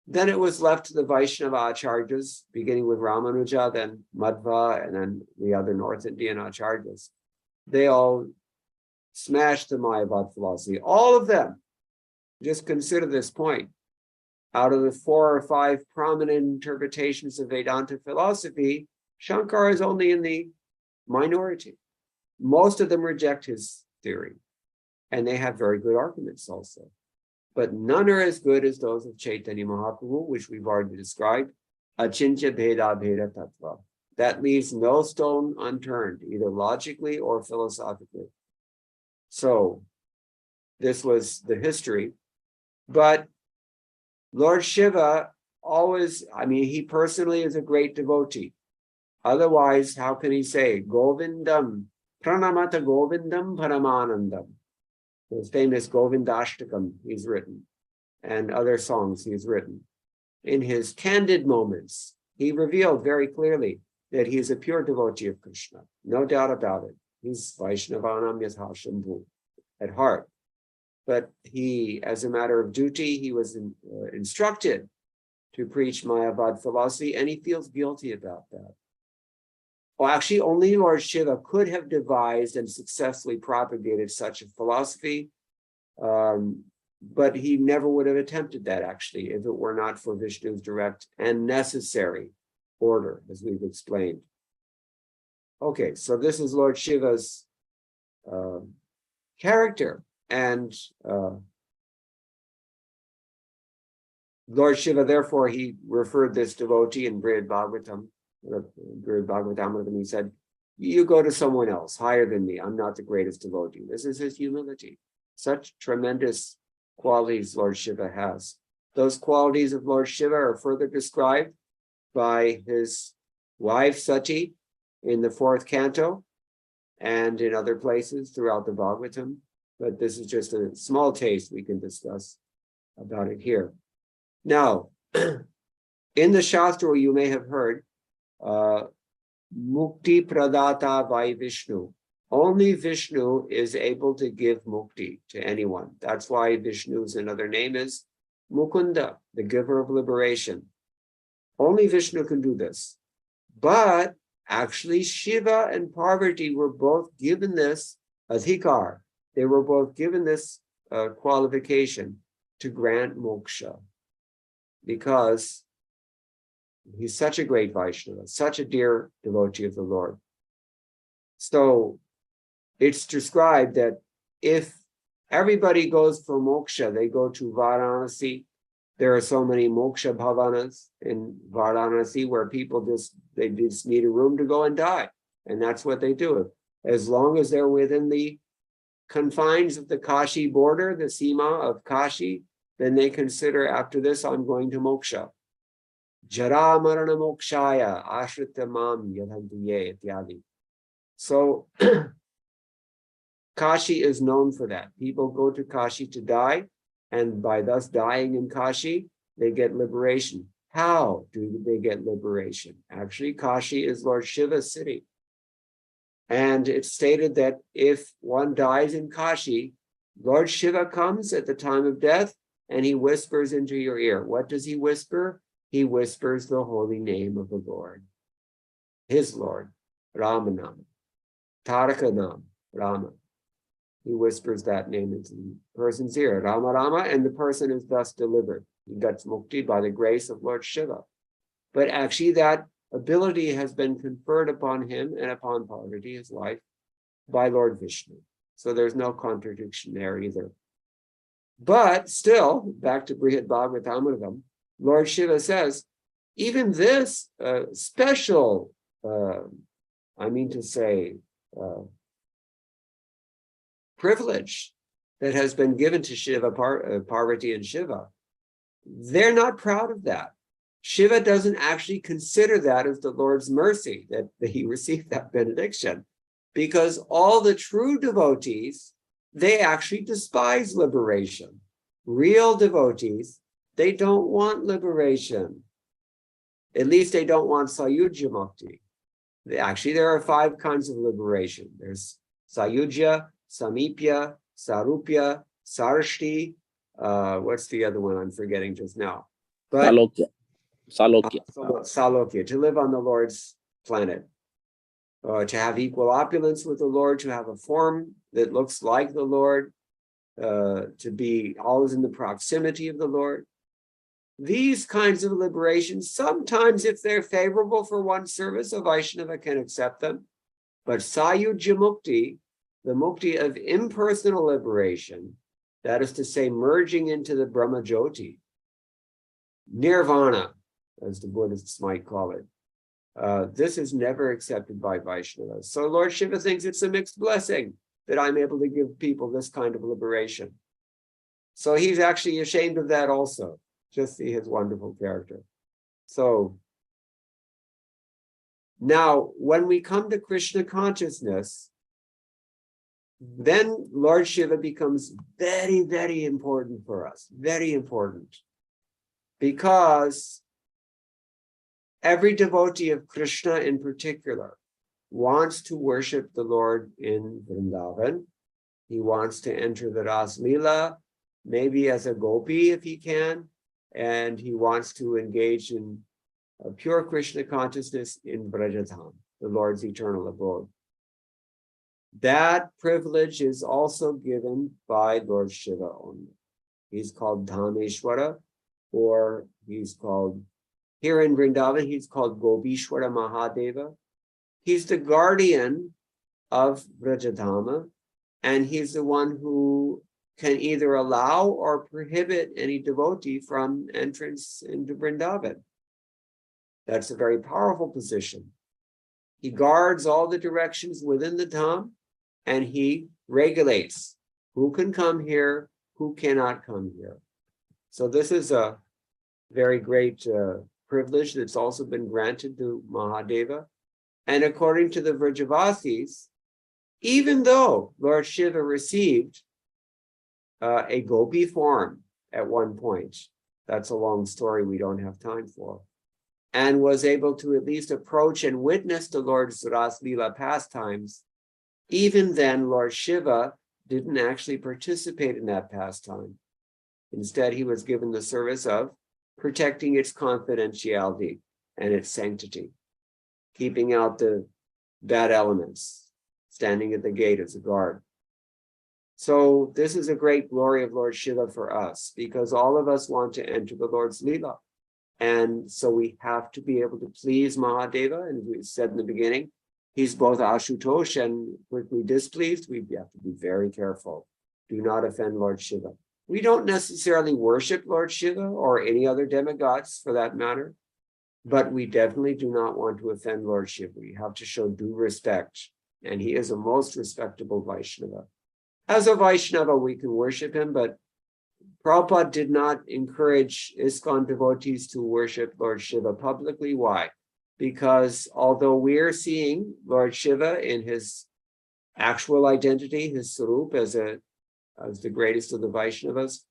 then it was left to the Vaishnava Acharyas, beginning with Ramanuja, then Madhva, and then the other North Indian Acharyas. They all smashed the Mayavad philosophy, all of them. Just consider this point. Out of the 4 or 5 prominent interpretations of Vedanta philosophy, Shankara is only in the minority. Most of them reject his theory, and they have very good arguments also. But none are as good as those of Chaitanya Mahaprabhu, which we've already described, Achintya Bheda Bheda Tattva. That leaves no stone unturned, either logically or philosophically. So this was the history. But Lord Shiva always, he personally is a great devotee. Otherwise, how can he say, Govindam, Pranamata Govindam Paramanandam? The famous Govindashtakam he's written, and other songs he's written. In his candid moments, he revealed very clearly that he is a pure devotee of Krishna. No doubt about it. He's Vaishnavanam Yatha Shambhu at heart. But he, as a matter of duty, he was instructed to preach Mayavad philosophy, and he feels guilty about that. Well, actually, only Lord Shiva could have devised and successfully propagated such a philosophy, but he never would have attempted that, actually, if it were not for Vishnu's direct and necessary order, as we've explained. Okay, so this is Lord Shiva's character, and Lord Shiva, therefore, he referred this devotee in Brihad Bhagavatam, and he said, you go to someone else higher than me. I'm not the greatest devotee. This is his humility. Such tremendous qualities Lord Shiva has. Those qualities of Lord Shiva are further described by his wife Sati in the 4th canto and in other places throughout the Bhagavatam. But this is just a small taste we can discuss about it here. Now, in the Shastra, you may have heard, Mukti Pradata by Vishnu. Only Vishnu is able to give mukti to anyone. That's why Vishnu's another name is Mukunda, the giver of liberation. Only Vishnu can do this. But actually, Shiva and Parvati were both given this adhikar. They were both given this qualification to grant moksha, because he's such a great Vaishnava, such a dear devotee of the Lord. So it's described that if everybody goes for moksha, they go to Varanasi. There are so many moksha bhavanas in Varanasi where people just need a room to go and die. And that's what they do. As long as they're within the confines of the Kashi border, the Sima of Kashi, then they consider, after this, I'm going to moksha. Jara marana mokshaya ashrita mam yadhantiye ityadi. So Kashi is known for that. People go to Kashi to die, and by thus dying in Kashi, they get liberation. How do they get liberation? Actually, Kashi is Lord Shiva's city. And it's stated that if one dies in Kashi, Lord Shiva comes at the time of death and he whispers into your ear. What does he whisper? He whispers the holy name of the Lord, his Lord, Ramanam, Tarakanam, Rama. He whispers that name into the person's ear, Rama Rama, and the person is thus delivered. He gets mukti by the grace of Lord Shiva. But actually that ability has been conferred upon him and upon Parvati, his wife, by Lord Vishnu. So there's no contradiction there either. But still, back to Brihad Bhagavatam, Lord Shiva says, even this special, privilege that has been given to Shiva, Parvati and Shiva, they're not proud of that. Shiva doesn't actually consider that as the Lord's mercy, that he received that benediction, because all the true devotees, they actually despise liberation. Real devotees, they don't want liberation. At least they don't want Sayujya Mukti. Actually, there are 5 kinds of liberation. There's Sayujya, Samipya, Sarupya, Sarashti. What's the other one I'm forgetting just now? But Salokya, to live on the Lord's planet. To have equal opulence with the Lord, to have a form that looks like the Lord, to be always in the proximity of the Lord. These kinds of liberations, sometimes if they're favorable for one's service, a Vaishnava can accept them. But Sayujya Mukti, the mukti of impersonal liberation, that is to say, merging into the Brahma Jyoti, Nirvana, as the Buddhists might call it, this is never accepted by Vaishnavas. So Lord Shiva thinks it's a mixed blessing that I'm able to give people this kind of liberation. So he's actually ashamed of that also. Just see his wonderful character. So now, when we come to Krishna consciousness, then Lord Shiva becomes very, very important for us. Very important. Because every devotee of Krishna in particular wants to worship the Lord in Vrindavan. He wants to enter the Ras Leela, maybe as a gopi if he can, and he wants to engage in a pure Krishna consciousness in Brajadham, the Lord's eternal abode. That privilege is also given by Lord Shiva only. He's called Dhameshwara, or he's called, here in Vrindavan, he's called Gopishwara Mahadeva. He's the guardian of Brajadhama, and he's the one who can either allow or prohibit any devotee from entrance into Vrindavan. That's a very powerful position. He guards all the directions within the Dham, and he regulates who can come here, who cannot come here. So this is a very great privilege that's also been granted to Mahadeva. And according to the Vrajavasis, even though Lord Shiva received a gopi form at one point, that's a long story we don't have time for, and was able to at least approach and witness the Lord's Ras Leela pastimes, even then Lord Shiva didn't actually participate in that pastime. Instead, he was given the service of protecting its confidentiality and its sanctity, keeping out the bad elements, standing at the gate as a guard. So this is a great glory of Lord Shiva for us, because all of us want to enter the Lord's Leela. And so we have to be able to please Mahadeva. And we said in the beginning, he's both Ashutosh and quickly displeased. We have to be very careful. Do not offend Lord Shiva. We don't necessarily worship Lord Shiva or any other demigods for that matter, but we definitely do not want to offend Lord Shiva. We have to show due respect. And he is a most respectable Vaishnava. As a Vaishnava, we can worship him, but Prabhupada did not encourage ISKCON devotees to worship Lord Shiva publicly. Why? Because although we're seeing Lord Shiva in his actual identity, his Sarup as the greatest of the Vaishnavas,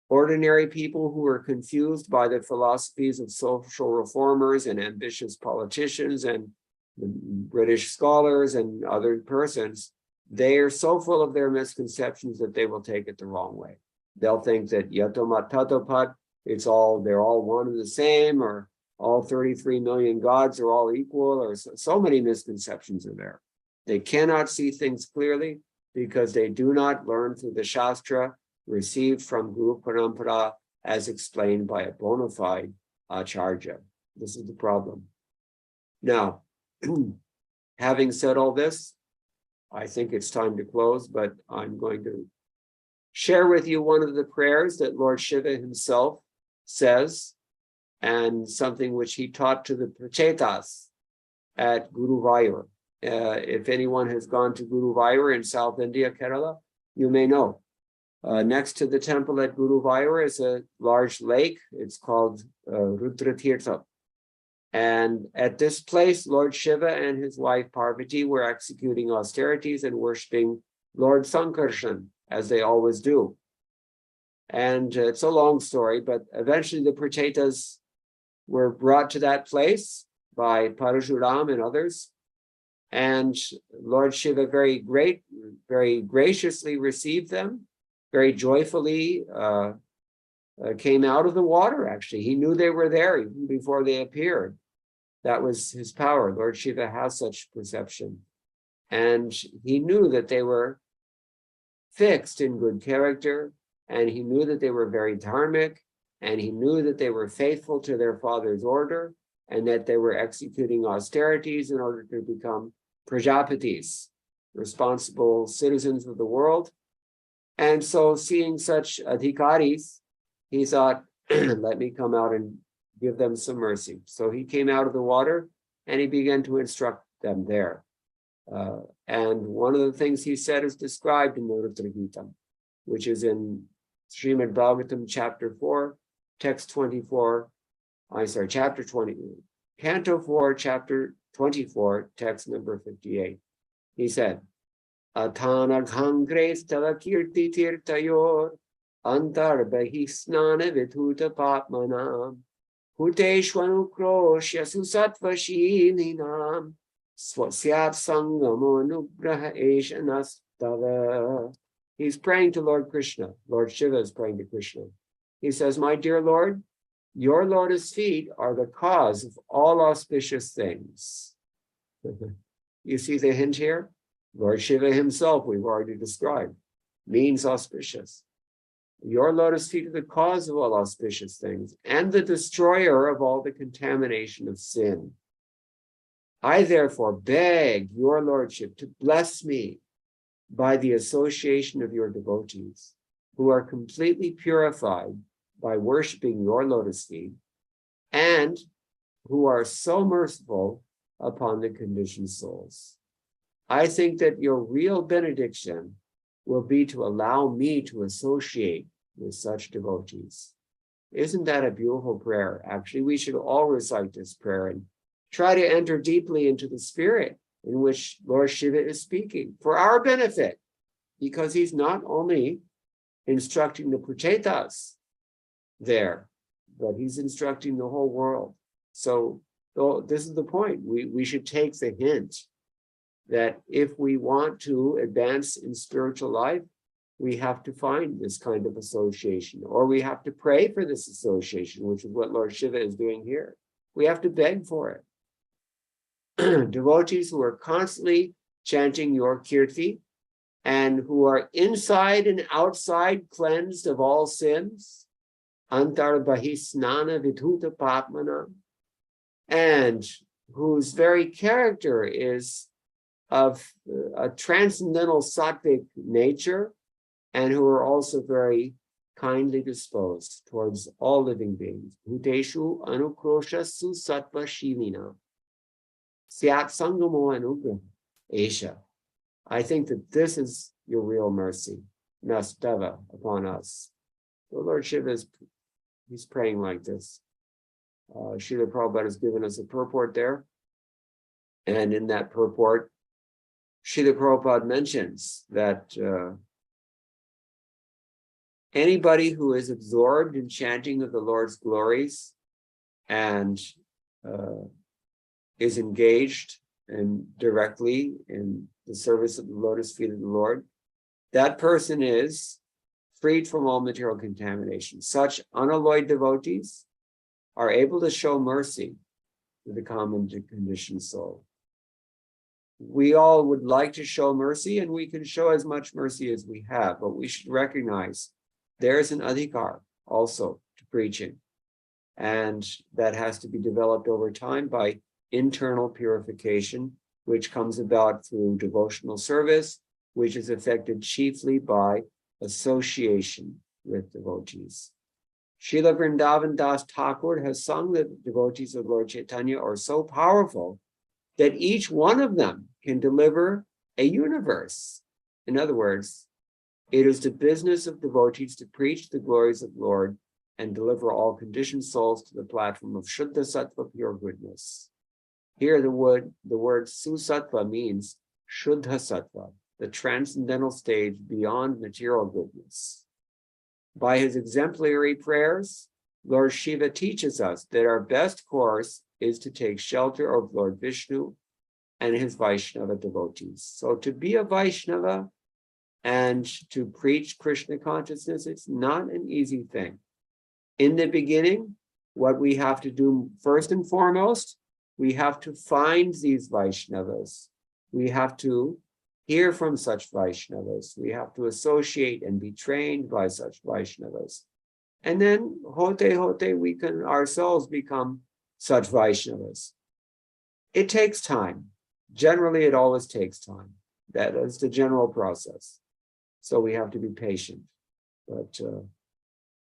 ordinary people who are confused by the philosophies of social reformers and ambitious politicians and British scholars and other persons, they are so full of their misconceptions that they will take it the wrong way. They'll think that Yatomat Tatopat, they're all one and the same, or all 33 million gods are all equal, or so many misconceptions are there. They cannot see things clearly because they do not learn through the Shastra received from Guru Parampara as explained by a bona fide Acharya. This is the problem. Now, having said all this, I think it's time to close, but I'm going to share with you one of the prayers that Lord Shiva himself says, and something which he taught to the Prachetas at Guruvayur. If anyone has gone to Guruvayur in South India, Kerala, you may know. Next to the temple at Guruvayur is a large lake. It's called Rudratirtha. And at this place, Lord Shiva and his wife Parvati were executing austerities and worshiping Lord Sankarshan, as they always do. And it's a long story, but eventually the Prachetas were brought to that place by Parashuram and others. And Lord Shiva very graciously received them, very joyfully came out of the water, actually. He knew they were there even before they appeared. That was his power. Lord Shiva has such perception. And he knew that they were fixed in good character, and he knew that they were very dharmic, and he knew that they were faithful to their father's order, and that they were executing austerities in order to become prajapatis, responsible citizens of the world. And so seeing such adhikaris, he thought, let me come out and give them some mercy. So he came out of the water and he began to instruct them there. And one of the things he said is described in the Rutra Gita, which is in Srimad Bhagavatam chapter 4, text 24, chapter 20, canto 4, chapter 24, text number 58. He said, Atanaghangre stava kirti tirtayor antar bahi snana vidhuta papmanam huteshvanu kroshya susatva shininam Swasyat Sangamo Anugraha Esha Nastava. He's praying to Lord Krishna. Lord Shiva is praying to Krishna. He says, my dear Lord, your lotus feet are the cause of all auspicious things. You see the hint here? Lord Shiva himself, we've already described, means auspicious. Your lotus feet are the cause of all auspicious things and the destroyer of all the contamination of sin. I therefore beg your lordship to bless me by the association of your devotees who are completely purified by worshiping your lotus feet and who are so merciful upon the conditioned souls. I think that your real benediction will be to allow me to associate with such devotees. Isn't that a beautiful prayer? Actually, we should all recite this prayer and try to enter deeply into the spirit in which Lord Shiva is speaking for our benefit, because he's not only instructing the Prachetas there, but he's instructing the whole world. So this is the point. We should take the hint that if we want to advance in spiritual life, we have to find this kind of association, or we have to pray for this association, which is what Lord Shiva is doing here. We have to beg for it. Devotees who are constantly chanting your kirti and who are inside and outside cleansed of all sins, antar bahisnana vidhuta papmana, and whose very character is of a transcendental sattvic nature, and who are also very kindly disposed towards all living beings. Bhuteshu anukrosha susattva shilina. Syat sangamo anugraha esha. I think that this is your real mercy, nastava, upon us. The Lord Shiva he's praying like this. Srila Prabhupada has given us a purport there. And in that purport, Srila Prabhupada mentions that anybody who is absorbed in chanting of the Lord's glories and is engaged directly in the service of the lotus feet of the Lord, that person is freed from all material contamination. Such unalloyed devotees are able to show mercy to the common conditioned soul. We all would like to show mercy, and we can show as much mercy as we have, but we should recognize there's an adhikar also to preaching, and that has to be developed over time by internal purification, which comes about through devotional service, which is affected chiefly by association with devotees. Srila Vrindavan Das Thakur has sung that the devotees of Lord Chaitanya are so powerful that each one of them can deliver a universe. In other words, it is the business of devotees to preach the glories of the Lord and deliver all conditioned souls to the platform of Shuddha Sattva, pure goodness. Here the word Susattva means Shuddha Sattva, the transcendental stage beyond material goodness. By his exemplary prayers, Lord Shiva teaches us that our best course is to take shelter of Lord Vishnu and his Vaishnava devotees. So to be a Vaishnava and to preach Krishna consciousness, it's not an easy thing. In the beginning, what we have to do first and foremost, we have to find these Vaishnavas. We have to hear from such Vaishnavas. We have to associate and be trained by such Vaishnavas. And then, hote, we can ourselves become such Vaishnavas. It takes time. Generally, it always takes time. That is the general process. So we have to be patient. But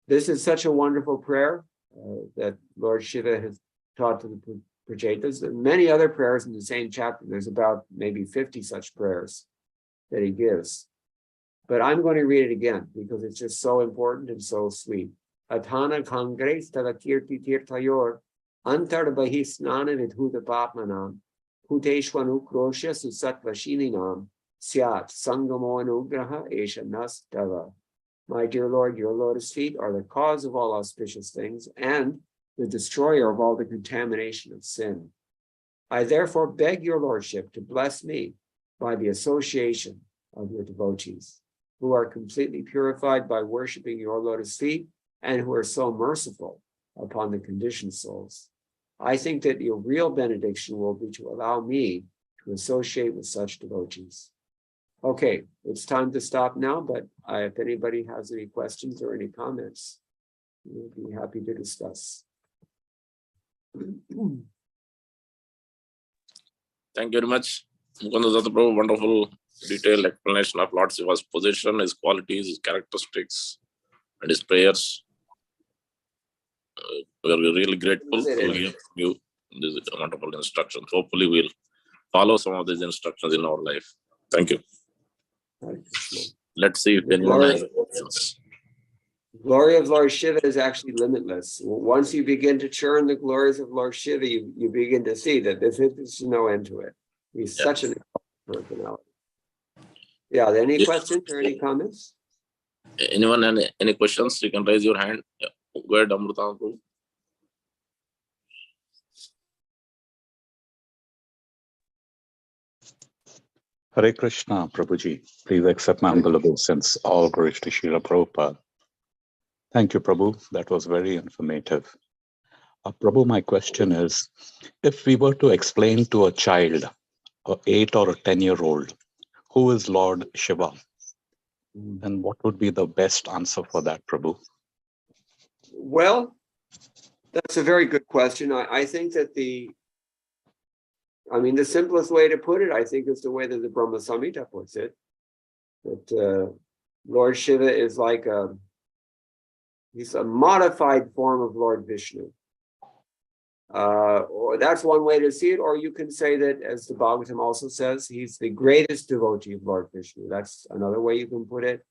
this is such a wonderful prayer that Lord Shiva has taught to the Prachetas. There are many other prayers in the same chapter. There's about maybe 50 such prayers that he gives. But I'm going to read it again because it's just so important and so sweet. Athana Kangres Tavakirti Tirthayor Antar Bahi Snana Vidhuta Papmanam Puteshwanu Krosha Susattva Shilinam Syat Sangamo Anugraha Esha Nastava. My dear Lord, your lotus feet are the cause of all auspicious things and the destroyer of all the contamination of sin. I therefore beg your lordship to bless me by the association of your devotees, who are completely purified by worshiping your lotus feet and who are so merciful upon the conditioned souls. I think that your real benediction will be to allow me to associate with such devotees. Okay, it's time to stop now, but if anybody has any questions or any comments, we'll be happy to discuss. Thank you very much. Mukunda Datta Prabhu, wonderful detailed explanation of Lord Shiva's position, his qualities, his characteristics, and his prayers. We are really grateful to hear from you these wonderful instructions. Hopefully, we'll follow some of these instructions in our life. Thank you. Let's see if anyone has questions. Glory of Lord Shiva is actually limitless. Once you begin to churn the glories of Lord Shiva, you begin to see that there's no end to it. He's such an personality. Yeah, any questions or any comments? Anyone any questions? You can raise your hand. Yeah. Go ahead, Amrita. Hare Krishna, Prabhuji. Please accept my humble obeisance. All glories to Srila Prabhupada. Thank you, Prabhu. That was very informative. Prabhu, my question is, if we were to explain to a child, an 8 or a 10-year-old, who is Lord Shiva, then what would be the best answer for that, Prabhu? Well, that's a very good question. I think that the simplest way to put it, I think, is the way that the Brahma Samhita puts it. That Lord Shiva is like he's a modified form of Lord Vishnu. Or that's one way to see it. Or you can say that, as the Bhagavatam also says, he's the greatest devotee of Lord Vishnu. That's another way you can put it.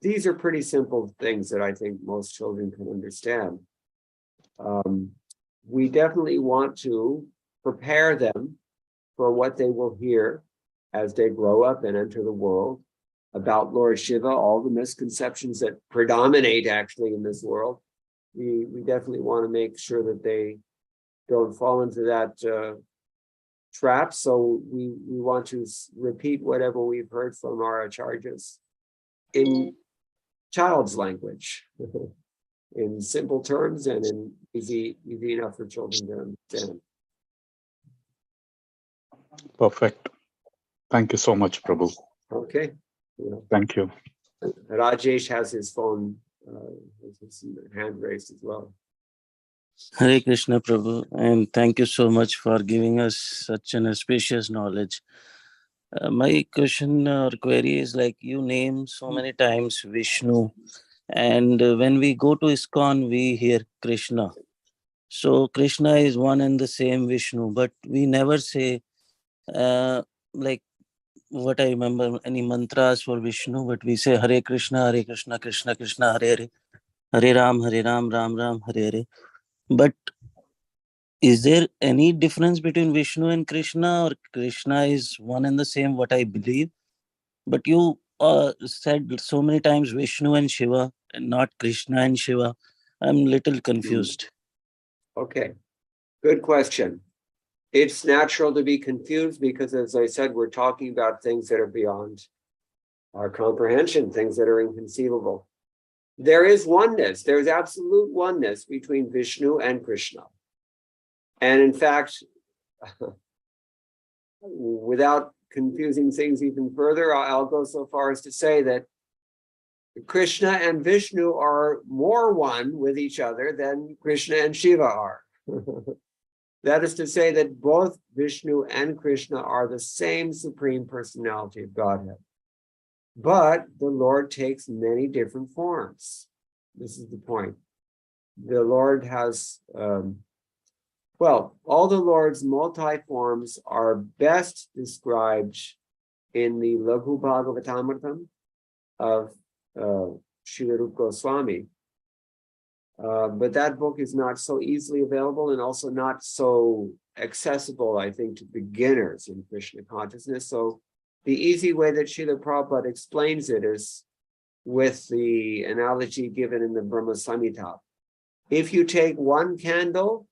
These are pretty simple things that I think most children can understand. We definitely want to prepare them for what they will hear as they grow up and enter the world about Lord Shiva, all the misconceptions that predominate actually in this world. We definitely want to make sure that they don't fall into that trap. So we want to repeat whatever we've heard from our acharyas in child's language, in simple terms and in easy enough for children to understand. Perfect. Thank you so much, Prabhu. Okay. Thank you. Rajesh has his phone, his hand raised as well. Hare Krishna, Prabhu, and thank you so much for giving us such an auspicious knowledge. My question or query is, like, you name so many times Vishnu, and when we go to ISKCON, we hear Krishna. So Krishna is one and the same Vishnu, but we never say, like what I remember, any mantras for Vishnu, but we say Hare Krishna, Krishna Krishna, Hare Hare, Hare Ram, Ram Ram, Hare Hare. But is there any difference between Vishnu and Krishna, or Krishna is one and the same, what I believe? But you said so many times Vishnu and Shiva and not Krishna and Shiva. I'm little confused. Okay, good question. It's natural to be confused because, as I said, we're talking about things that are beyond our comprehension, things that are inconceivable. There is oneness. There's absolute oneness between Vishnu and Krishna. And in fact, without confusing things even further, I'll go so far as to say that Krishna and Vishnu are more one with each other than Krishna and Shiva are. That is to say that both Vishnu and Krishna are the same Supreme Personality of Godhead. But the Lord takes many different forms. This is the point. The Lord has, all the Lord's multi-forms are best described in the Laghu Bhagavatamritam of Srila Rupa Goswami. But that book is not so easily available and also not so accessible, I think, to beginners in Krishna consciousness. So the easy way that Srila Prabhupada explains it is with the analogy given in the Brahma Samhita. If you take one candle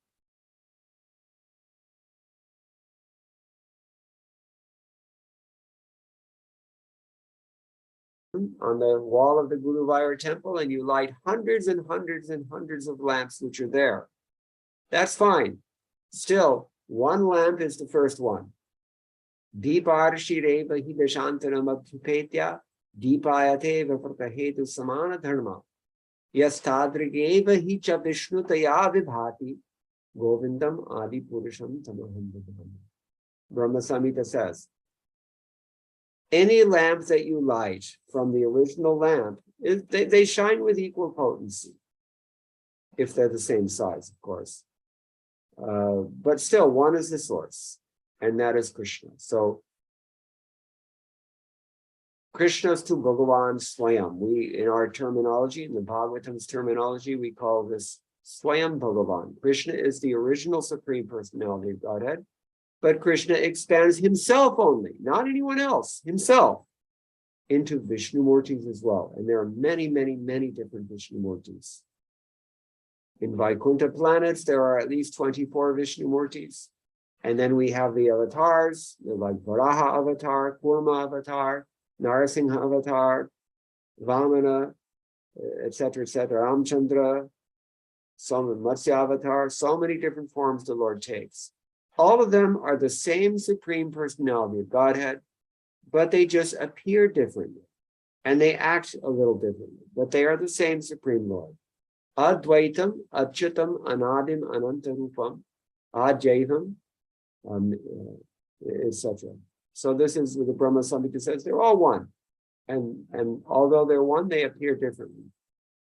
on the wall of the Guruvayur temple and you light hundreds and hundreds and hundreds of lamps which are there. That's fine. Still, one lamp is the first one. Deeparshireva hi dashantaram abhupetya deepayateva pratahetu samana dharma yastadrigeva hi cha vishnutaya vibhati govindam adi purusham tamaham vidham. Brahma Samhita says, any lamp that you light from the original lamp, they shine with equal potency, if they're the same size, of course. But still, one is the source, and that is Krishna. So, Krishna's to Bhagavan Swayam. We, in our terminology, in the Bhagavatam's terminology, we call this Swayam Bhagavan. Krishna is the original Supreme Personality of Godhead, but Krishna expands himself only, not anyone else, himself, into Vishnu Murtis as well. And there are many, many, many different Vishnu Murtis. In Vaikuntha planets, there are at least 24 Vishnu Murtis. And then we have the avatars, like Varaha avatar, Kurma avatar, Narasingha avatar, Vamana, etc., Ramchandra, Matsya avatar, so many different forms the Lord takes. All of them are the same Supreme Personality of Godhead, but they just appear differently. And they act a little differently, but they are the same Supreme Lord. Advaitam, Achyutam, Anadim, Anantarupam, Ajaivam, etc. So this is what the Brahma Samhita says, they're all one. And although they're one, they appear differently.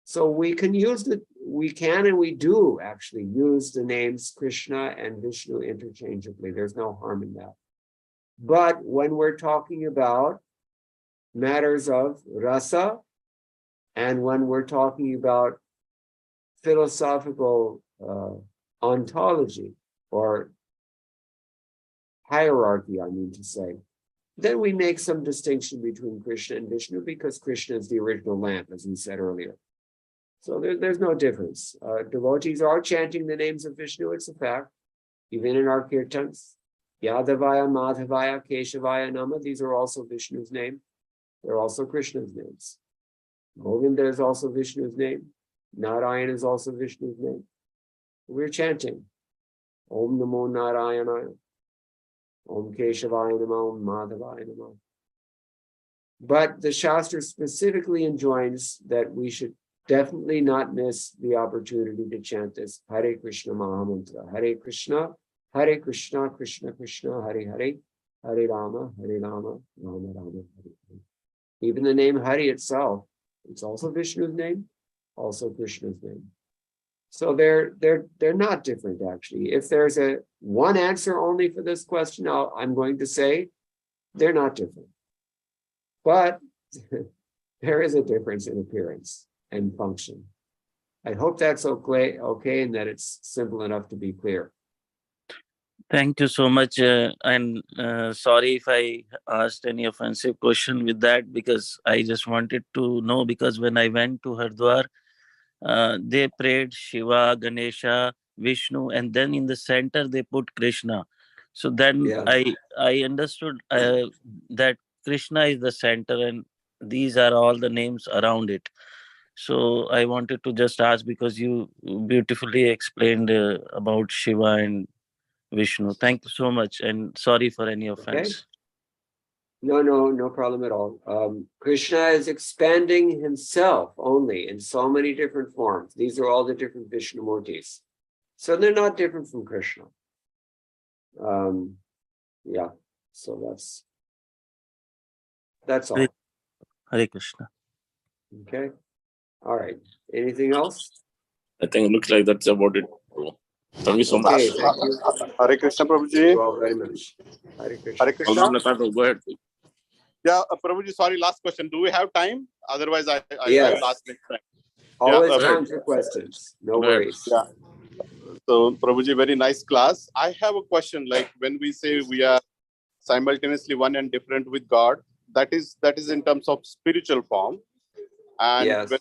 So we can and we do actually use the names Krishna and Vishnu interchangeably. There's no harm in that. But when we're talking about matters of rasa, and when we're talking about philosophical ontology or hierarchy, I mean to say, then we make some distinction between Krishna and Vishnu because Krishna is the original lamp, as we said earlier. So there's no difference. Devotees are chanting the names of Vishnu, it's a fact, even in our kirtans. Yadavaya, Madhavaya, Keshavaya, Nama, these are also Vishnu's name. They're also Krishna's names. Govinda is also Vishnu's name. Narayan is also Vishnu's name. We're chanting Om Namo Narayana, Om Keshavaya Nama, Om Madhavaya Nama. But the Shastra specifically enjoins that we should definitely not miss the opportunity to chant this Hare Krishna Mahamantra. Hare Krishna, Krishna Krishna, Hare Hare, Hare Rama, Rama Rama, Hare Hare. Even the name Hari itself, it's also Vishnu's name, also Krishna's name. So they're not different actually. If there's a one answer only for this question, I'm going to say they're not different. But there is a difference in appearance and function. I hope that's okay, and that it's simple enough to be clear. Thank you so much. And sorry if I asked any offensive question with that, because I just wanted to know, because when I went to Hardwar, they prayed Shiva, Ganesha, Vishnu, and then in the center they put Krishna. So then I understood that Krishna is the center and these are all the names around it. So I wanted to just ask, because you beautifully explained about Shiva and Vishnu. Thank you so much, and sorry for any offense. Okay. No problem at all. Krishna is expanding himself only in so many different forms. These are all the different Vishnu Murtis. So they're not different from Krishna. So that's all. Hare Krishna. Okay. All right. Anything else? I think it looks like that's about it. Thank you so much. Okay, thank you. Hare Krishna, Prabhuji. Thank you all very much. Hare Krishna. Hare Krishna. Go ahead. Yeah, Prabhuji, sorry, last question. Do we have time? Otherwise, I Yes. will ask next time. Always Yeah, time for questions. No Go ahead. worries. Yeah. So, Prabhuji, very nice class. I have a question. Like when we say we are simultaneously one and different with God, that is in terms of spiritual form. And Yes. when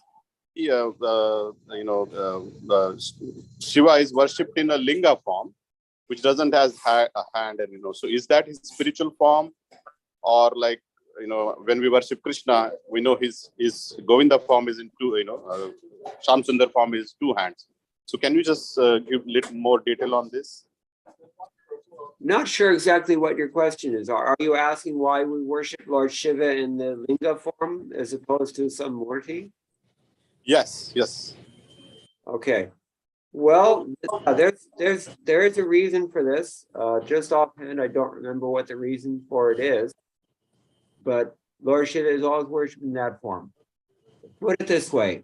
Shiva is worshipped in a linga form, which doesn't have a hand, and so is that his spiritual form, or like when we worship Krishna, we know his Govinda form is in two, Sham Sundar form is two hands. So can you just give a little more detail on this? Not sure exactly what your question is. Are you asking why we worship Lord Shiva in the linga form as opposed to some Murti? Yes. Okay. Well, there is a reason for this. Just offhand, I don't remember what the reason for it is, but Lord Shiva is always worshipped in that form. Put it this way.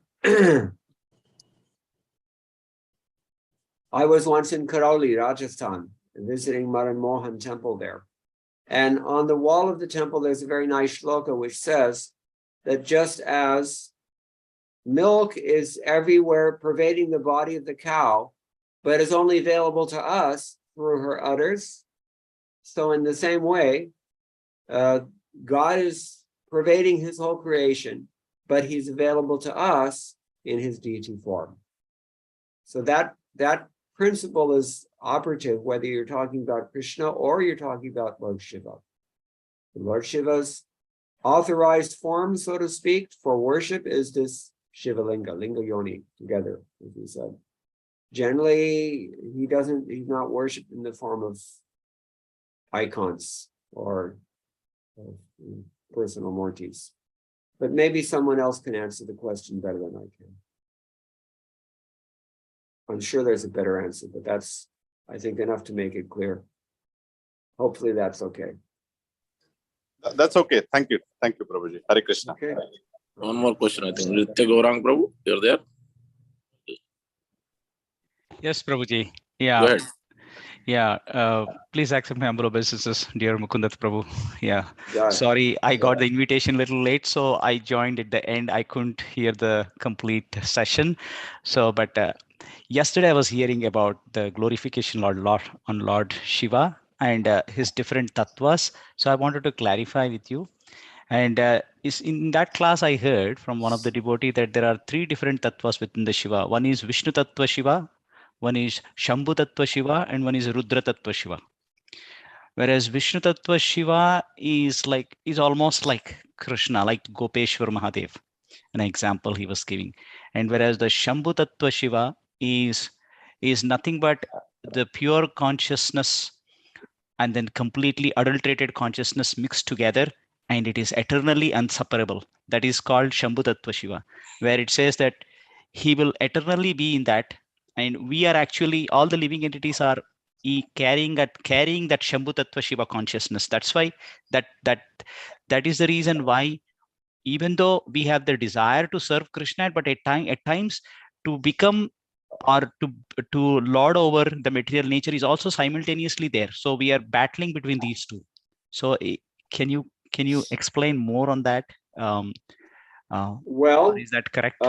I was once in Karauli, Rajasthan, visiting Madan Mohan temple there. And on the wall of the temple, there's a very nice shloka which says that just as milk is everywhere pervading the body of the cow, but is only available to us through her udders, so in the same way, God is pervading his whole creation, but he's available to us in his deity form. So that principle is operative, whether you're talking about Krishna or you're talking about Lord Shiva. Lord Shiva's authorized form, so to speak, for worship is this Shiva Linga, Linga Yoni, together, as we said. Generally, he's not worshipped in the form of icons or personal mortis. But maybe someone else can answer the question better than I can. I'm sure there's a better answer, but that's, I think, enough to make it clear. Hopefully that's okay. That's okay. Thank you, Prabhuji. Hare Krishna. Okay. One more question, I think. Nitya Gaurang Prabhu, you're there? Yes, Prabhuji. Go Yeah, ahead. yeah. Please accept my humble obeisances, dear Mukunda Prabhu. Yeah. Got it. Sorry, I got the invitation a little late, so I joined at the end. I couldn't hear the complete session. So, but yesterday I was hearing about the glorification on Lord Shiva and his different tattvas. So I wanted to clarify with you. And is in that class, I heard from one of the devotee that there are three different tattvas within the Shiva. One is Vishnu Tattva Shiva, one is Shambhu Tattva Shiva, and one is Rudra Tattva Shiva. Whereas Vishnu Tattva Shiva is almost like Krishna, like Gopeshwar Mahadev, an example he was giving. And whereas the Shambhu Tattva Shiva is nothing but the pure consciousness and then completely adulterated consciousness mixed together, and it is eternally unseparable. That is called Shambhu Tattva Shiva, where it says that he will eternally be in that, and we are actually, all the living entities are carrying that Shambhu Tattva Shiva consciousness. That's why that is the reason why, even though we have the desire to serve Krishna, but at times to become or to lord over the material nature is also simultaneously there. So we are battling between these two. So can you explain more on that? Well, is that correct?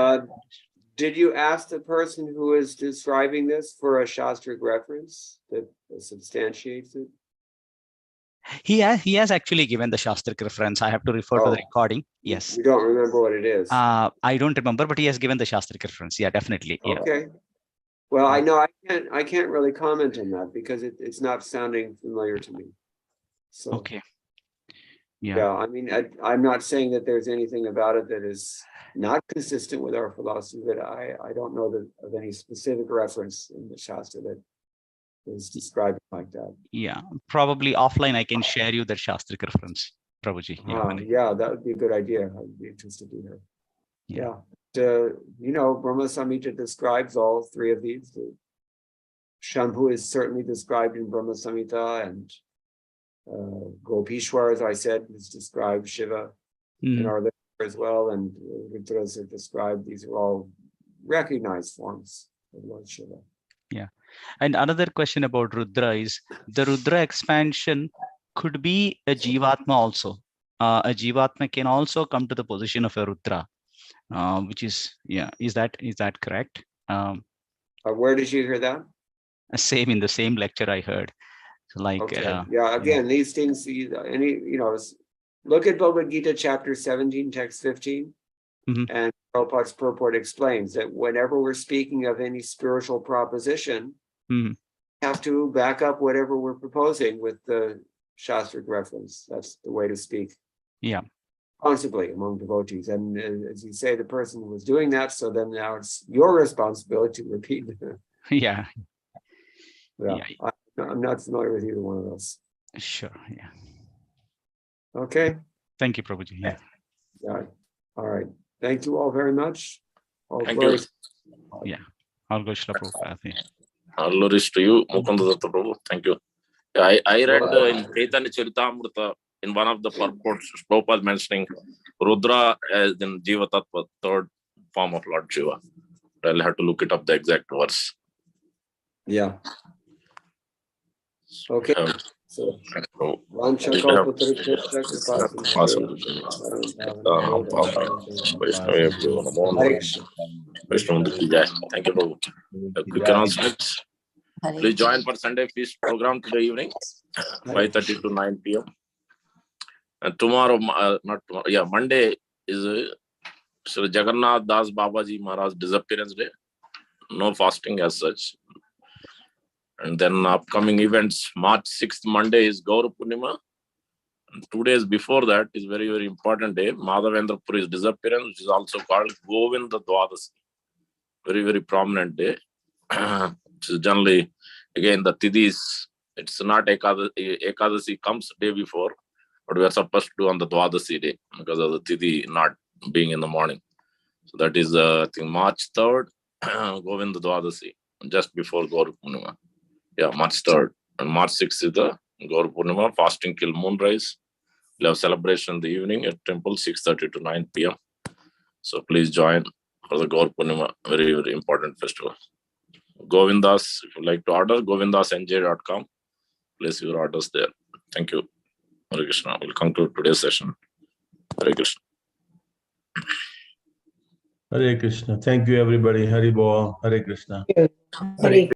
Did you ask the person who is describing this for a Shastric reference that substantiates it? He has actually given the Shastric reference. I have to refer to the recording. Yes. You don't remember what it is? I don't remember, but he has given the Shastric reference. Yeah, definitely. Yeah. Okay. Well, I know I can't really comment on that because it's not sounding familiar to me. So Okay. yeah, I mean, I'm not saying that there's anything about it that is not consistent with our philosophy, but I don't know of any specific reference in the Shastra that is described like that. Yeah, probably offline I can share you that Shastric reference, Prabhuji. Yeah, that would be a good idea. I'd be interested to hear. Yeah. Brahma Samhita describes all three of these. The Shambhu is certainly described in Brahma Samhita, and Gopishwar, as I said, is described, Shiva in our literature as well, and Rudras are described. These are all recognized forms of Lord Shiva. Yeah. And another question about Rudra is the Rudra expansion could be a Jivatma also. A Jivatma can also come to the position of a Rudra, which is, is that correct? Where did you hear that? Same in the same lecture I heard. So Again, these things, look at Bhagavad Gita chapter 17, text 15. And Prabhupada's purport explains that whenever we're speaking of any spiritual proposition, we have to back up whatever we're proposing with the Shastric reference. That's the way to speak. Yeah. Responsibly among devotees. And as you say, the person was doing that, so then now it's your responsibility to repeat it. Yeah. Yeah. I'm not familiar with either one of those. Sure. Yeah. Okay. Thank you, Prabhuji. Yeah. Yeah. All right. Thank you all very much. All Thank glories. Yeah. All go Srila Prabhupada. Yeah. All glories to you, Mukunda Datta Prabhu. Thank you. I read in Chaitanya Charitamrita, in one of the purports, Prabhupada mentioning Rudra as in Jiva Tattva, third form of Lord Shiva. I'll have to look it up, the exact verse. Yeah. Okay. So, So, Vancha we have- Kalpatarikshya Awesome. Hare Krishna. Thank you, Prabhu. A quick announcement. Please join for Sunday feast program today evening, 5:30 to 9 p.m. And tomorrow, not tomorrow, yeah, Monday is Sri Jagannath Das Babaji Maharaj disappearance day. No fasting as such. And then upcoming events, March 6th, Monday is Gaur Purnima. And 2 days before that is very, very important day, Madhavendra Puri's disappearance, which is also called Govinda Dwadasi. Very, very prominent day. Which is generally, again, the Tidis, it's not Ekadasi comes day before, but we are supposed to do on the Dwadasi day because of the Tidi not being in the morning. So that is, I think, March 3rd, Govinda Dwadasi, just before Gaur Purnima. Yeah, March 3rd. And March 6th is the Gaur Purnima, fasting till moonrise. We'll have celebration in the evening at temple, 6:30 to 9 p.m. So please join for the Gaur Purnima, very, very important festival. Govindas, if you like to order, govindasnj.com. Place your orders there. Thank you. Hare Krishna. We'll conclude today's session. Hare Krishna. Hare Krishna. Thank you, everybody. Hari Bol. Hare Krishna. Hare